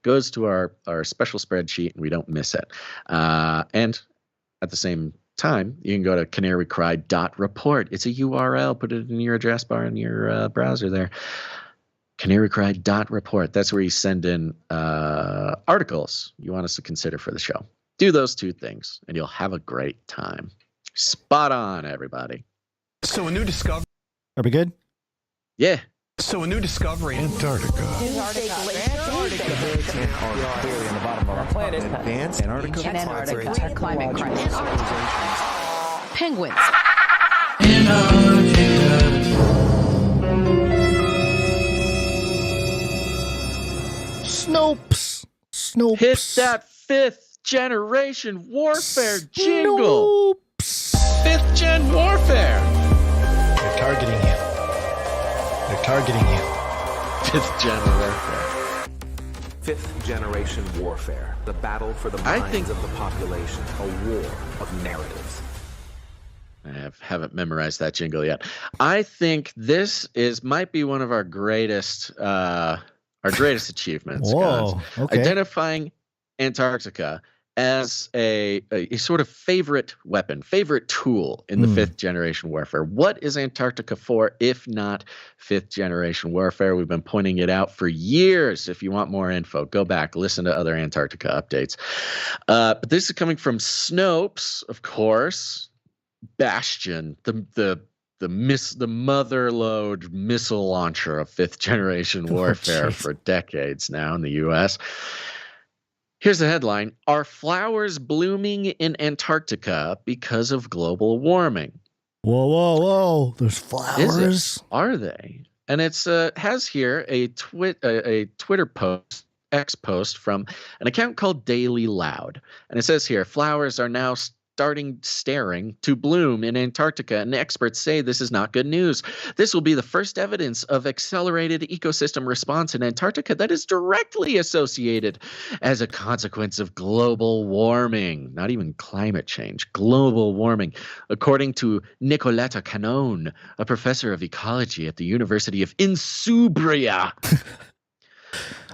Goes to our special spreadsheet, and we don't miss it. And at the same time, you can go to canarycry.report. It's a URL. Put it in your address bar in your browser there. Canarycry.report. That's where you send in articles you want us to consider for the show. Do those two things, and you'll have a great time. Spot on, everybody. So a new discovery. Are we good? Yeah. So a new discovery. Antarctica. Advanced Antarctica. Climate crisis. Penguins. Snopes. Hit that 5th generation warfare jingle. Fifth gen warfare. They're targeting you. They're targeting you. 5th gen warfare. 5th generation warfare. The battle for the minds of the population. A war of narratives. I haven't memorized that jingle yet. I think this might be one of our greatest achievements. Whoa, okay. Identifying Antarctica as a sort of favorite weapon, favorite tool in the 5th generation warfare. What is Antarctica for, if not 5th generation warfare? We've been pointing it out for years. If you want more info, go back, listen to other Antarctica updates. But this is coming from Snopes, of course. Bastion, the motherlode missile launcher of 5th generation warfare for decades now in the U.S. Here's the headline: Are flowers blooming in Antarctica because of global warming? Whoa! There's flowers. Are they? And it's has here a Twitter post, X post from an account called Daily Loud, and it says here, flowers are now staring to bloom in Antarctica, and experts say this is not good news. This will be the first evidence of accelerated ecosystem response in Antarctica that is directly associated as a consequence of global warming, not even climate change, global warming, according to Nicoletta Cannon, a professor of ecology at the University of Insubria.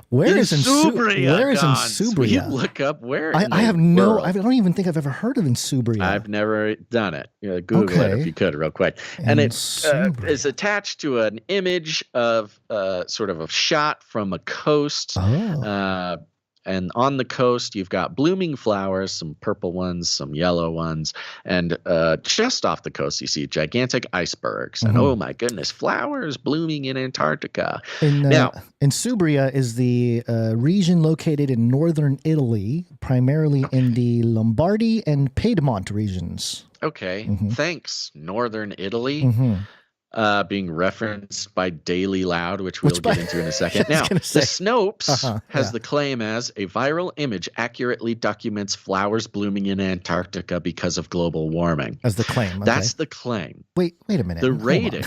Where is Insubria? Look up where. I don't even think I've ever heard of Insubria. I've never done it. Google it if you could, real quick. And it is attached to an image of sort of a shot from a coast. And on the coast, you've got blooming flowers, some purple ones, some yellow ones. And just off the coast, you see gigantic icebergs. And oh my goodness, flowers blooming in Antarctica. Now, Insubria is the region located in northern Italy, primarily in the Lombardy and Piedmont regions. Okay, thanks, northern Italy. Being referenced by Daily Loud, which we'll get into in a second. Now, the Snopes has the claim as a viral image accurately documents flowers blooming in Antarctica because of global warming. As the claim. Okay. That's the claim. Wait a minute. The rating,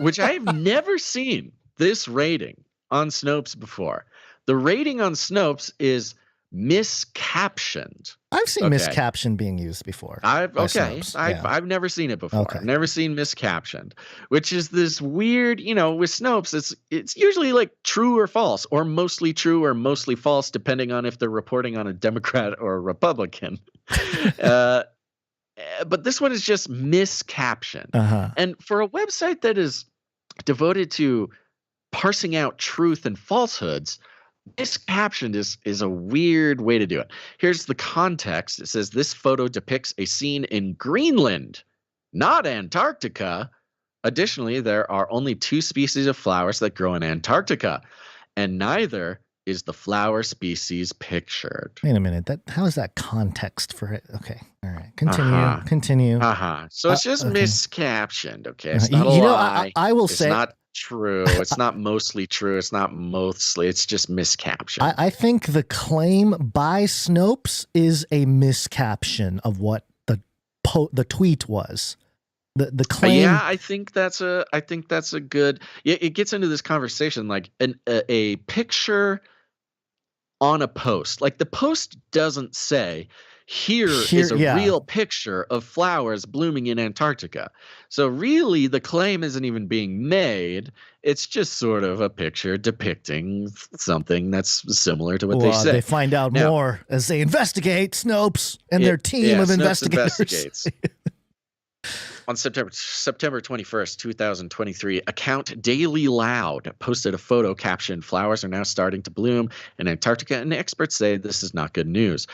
which I have never seen this rating on Snopes before. The rating on Snopes is miscaptioned. I've seen miscaption being used before. I've never seen it before. I've never seen miscaptioned, which is this weird, with Snopes, it's usually like true or false, or mostly true or mostly false, depending on if they're reporting on a Democrat or a Republican. But this one is just miscaptioned. And for a website that is devoted to parsing out truth and falsehoods, miscaptioned is a weird way to do it. Here's the context. It says this photo depicts a scene in Greenland, not Antarctica. Additionally, there are only 2 species of flowers that grow in Antarctica, and neither is the flower species pictured. Wait a minute. How is that context for it? Okay. All right. Continue. So it's just miscaptioned. Okay. It's not a lie. I will say. It's not true. It's not mostly true. It's not mostly. It's just miscaption. I think the claim by Snopes is a miscaption of what the tweet was. The claim. Yeah, I think that's a good. Yeah, it gets into this conversation like a picture on a post. Like the post doesn't say, Here is a real picture of flowers blooming in Antarctica. So really, the claim isn't even being made. It's just sort of a picture depicting something that's similar to what they say. They find out more as they investigate. Snopes and their team of investigators. On September 21st, 2023, account Daily Loud posted a photo captioned, "Flowers are now starting to bloom in Antarctica, and experts say this is not good news."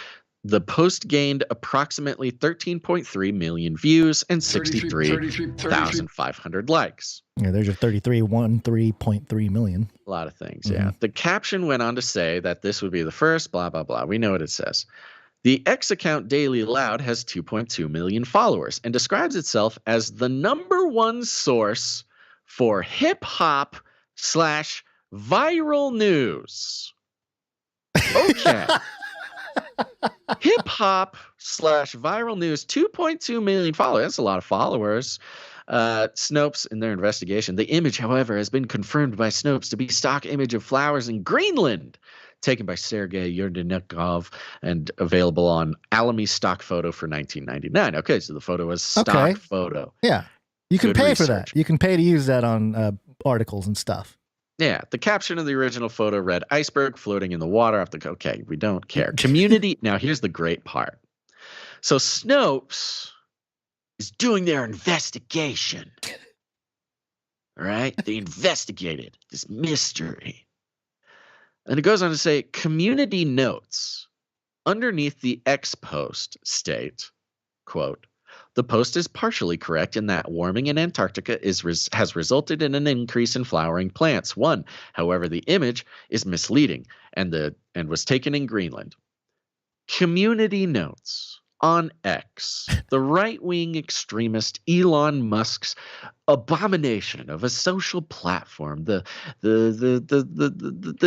The post gained approximately 13.3 million views and 63,500 likes. Yeah, there's your 13.3 million. A lot of things, yeah. The caption went on to say that this would be the first, blah, blah, blah. We know what it says. The X account Daily Loud has 2.2 million followers and describes itself as the #1 source for hip-hop/viral news. Okay. Hip-hop/viral news, 2.2 million followers. That's a lot of followers. Snopes, in their investigation, the image, however, has been confirmed by Snopes to be stock image of flowers in Greenland, taken by Sergei Yurdenikov and available on Alamy stock photo for $19.99. Okay, so the photo is stock photo. Yeah, you can pay for that. You can pay to use that on articles and stuff. Yeah, the caption of the original photo read, "Iceberg floating in the water." Okay, we don't care. Community. Now, here's the great part. So Snopes is doing their investigation. All right? They investigated this mystery. And it goes on to say, community notes underneath the X post state, quote, "The post is partially correct in that warming in Antarctica has resulted in an increase in flowering plants. However, the image is misleading and was taken in Greenland." Community notes on X, the right-wing extremist Elon Musk's abomination of a social platform, the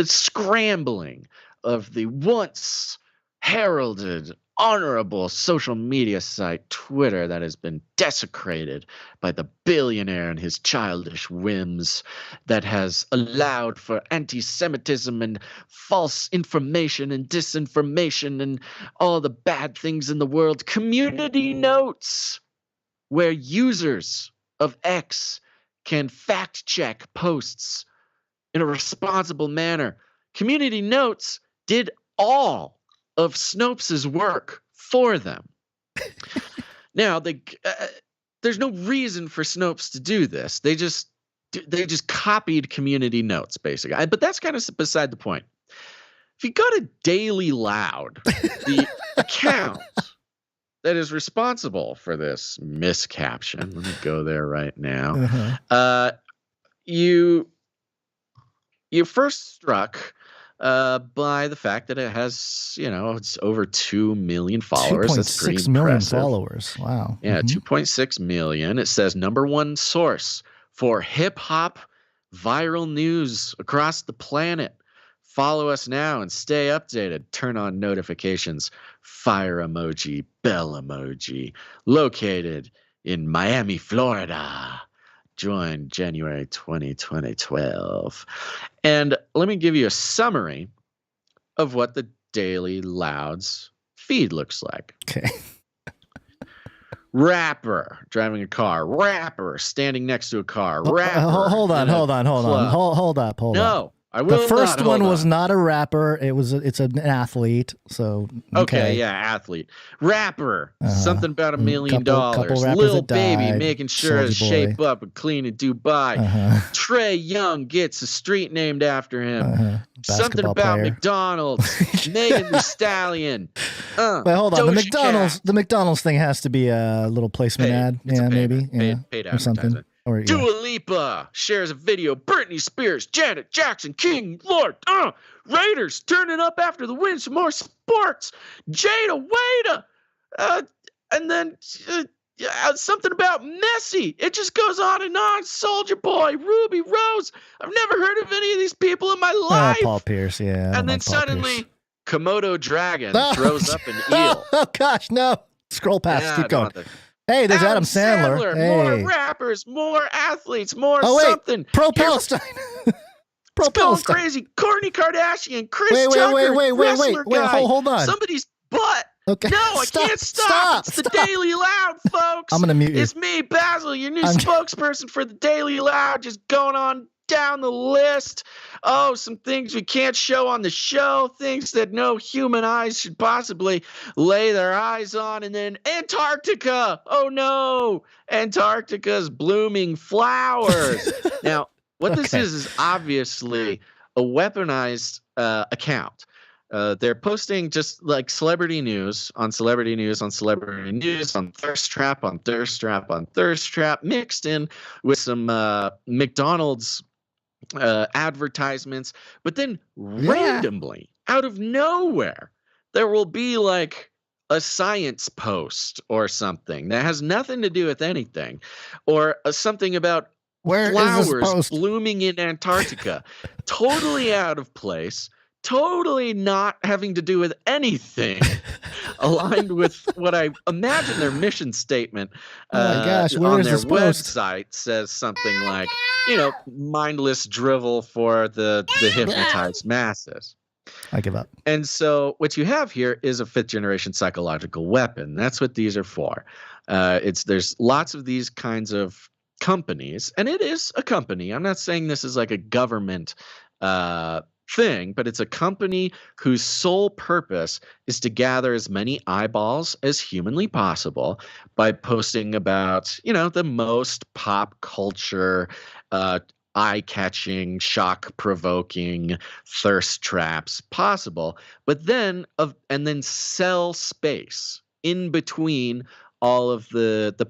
scrambling of the once heralded honorable social media site Twitter that has been desecrated by the billionaire and his childish whims, that has allowed for anti-Semitism and false information and disinformation and all the bad things in the world. Community notes, where users of X can fact check posts in a responsible manner. Community notes did all of Snopes' work for them. Now, there's no reason for Snopes to do this. They just copied community notes, basically. But that's kind of beside the point. if you go to Daily Loud, the account that is responsible for this miscaption, let me go there right now. You're first struck by the fact that it has, it's over 2 million followers. That's pretty 2.6 million impressive. followers. Wow. Yeah, 2.6 million. It says #1 source for hip hop viral news across the planet. Follow us now and stay updated. Turn on notifications. Fire emoji, bell emoji. Located in Miami, Florida. Joined January 2012. And let me give you a summary of what the Daily Loud's feed looks like. Okay. Rapper driving a car. Rapper standing next to a car. Rapper. Hold up. No, I will. The first one was not a rapper. It's an athlete. So okay, yeah, athlete, rapper. Something about $1 million. Lil Baby making sure to shape up and clean in Dubai. Trey Young gets a street named after him. Something about McDonald's. Megan Thee Stallion. Wait, hold on. The McDonald's thing has to be a little placement ad. Yeah, maybe. Paid or something. Or, Dua Lipa shares a video. Britney Spears, Janet Jackson, King Lord. Raiders turning up after the win. Some more sports. Jada Waiter. And then something about Messi. It just goes on and on. Soldier Boy, Ruby Rose. I've never heard of any of these people in my life. Paul Pierce, yeah. And then suddenly, Komodo Dragon throws up an eel. Oh, gosh, no. Scroll past. Keep going. Hey, there's Adam Sandler. Hey. More rappers, more athletes, more something. Pro-Palestine. Pro-Palestine. Crazy. Kourtney Kardashian, Chris Tucker, wrestler guy. Hold on. Somebody's butt. Okay. No, I can't stop. It's the Daily Loud, folks. I'm going to mute you. It's me, Basil, your new spokesperson for the Daily Loud, just going on down the list. Oh, some things we can't show on the show, things that no human eyes should possibly lay their eyes on. And then Antarctica. Oh no, Antarctica's blooming flowers. Now, what this is obviously a weaponized account. They're posting just like celebrity news on celebrity news on celebrity news on Thirst Trap on Thirst Trap on Thirst Trap, mixed in with some McDonald's advertisements. But then randomly, out of nowhere, there will be like a science post or something that has nothing to do with anything, or something about flowers blooming in Antarctica. Totally out of place. Totally not having to do with anything aligned with what I imagine their mission statement on their website says something like, mindless drivel for the hypnotized masses. I give up. And so what you have here is a fifth generation psychological weapon. That's what these are for. There's lots of these kinds of companies, and it is a company. I'm not saying this is like a government thing, but it's a company whose sole purpose is to gather as many eyeballs as humanly possible by posting about, the most pop culture, eye-catching, shock-provoking thirst traps possible, but then sell space in between all of the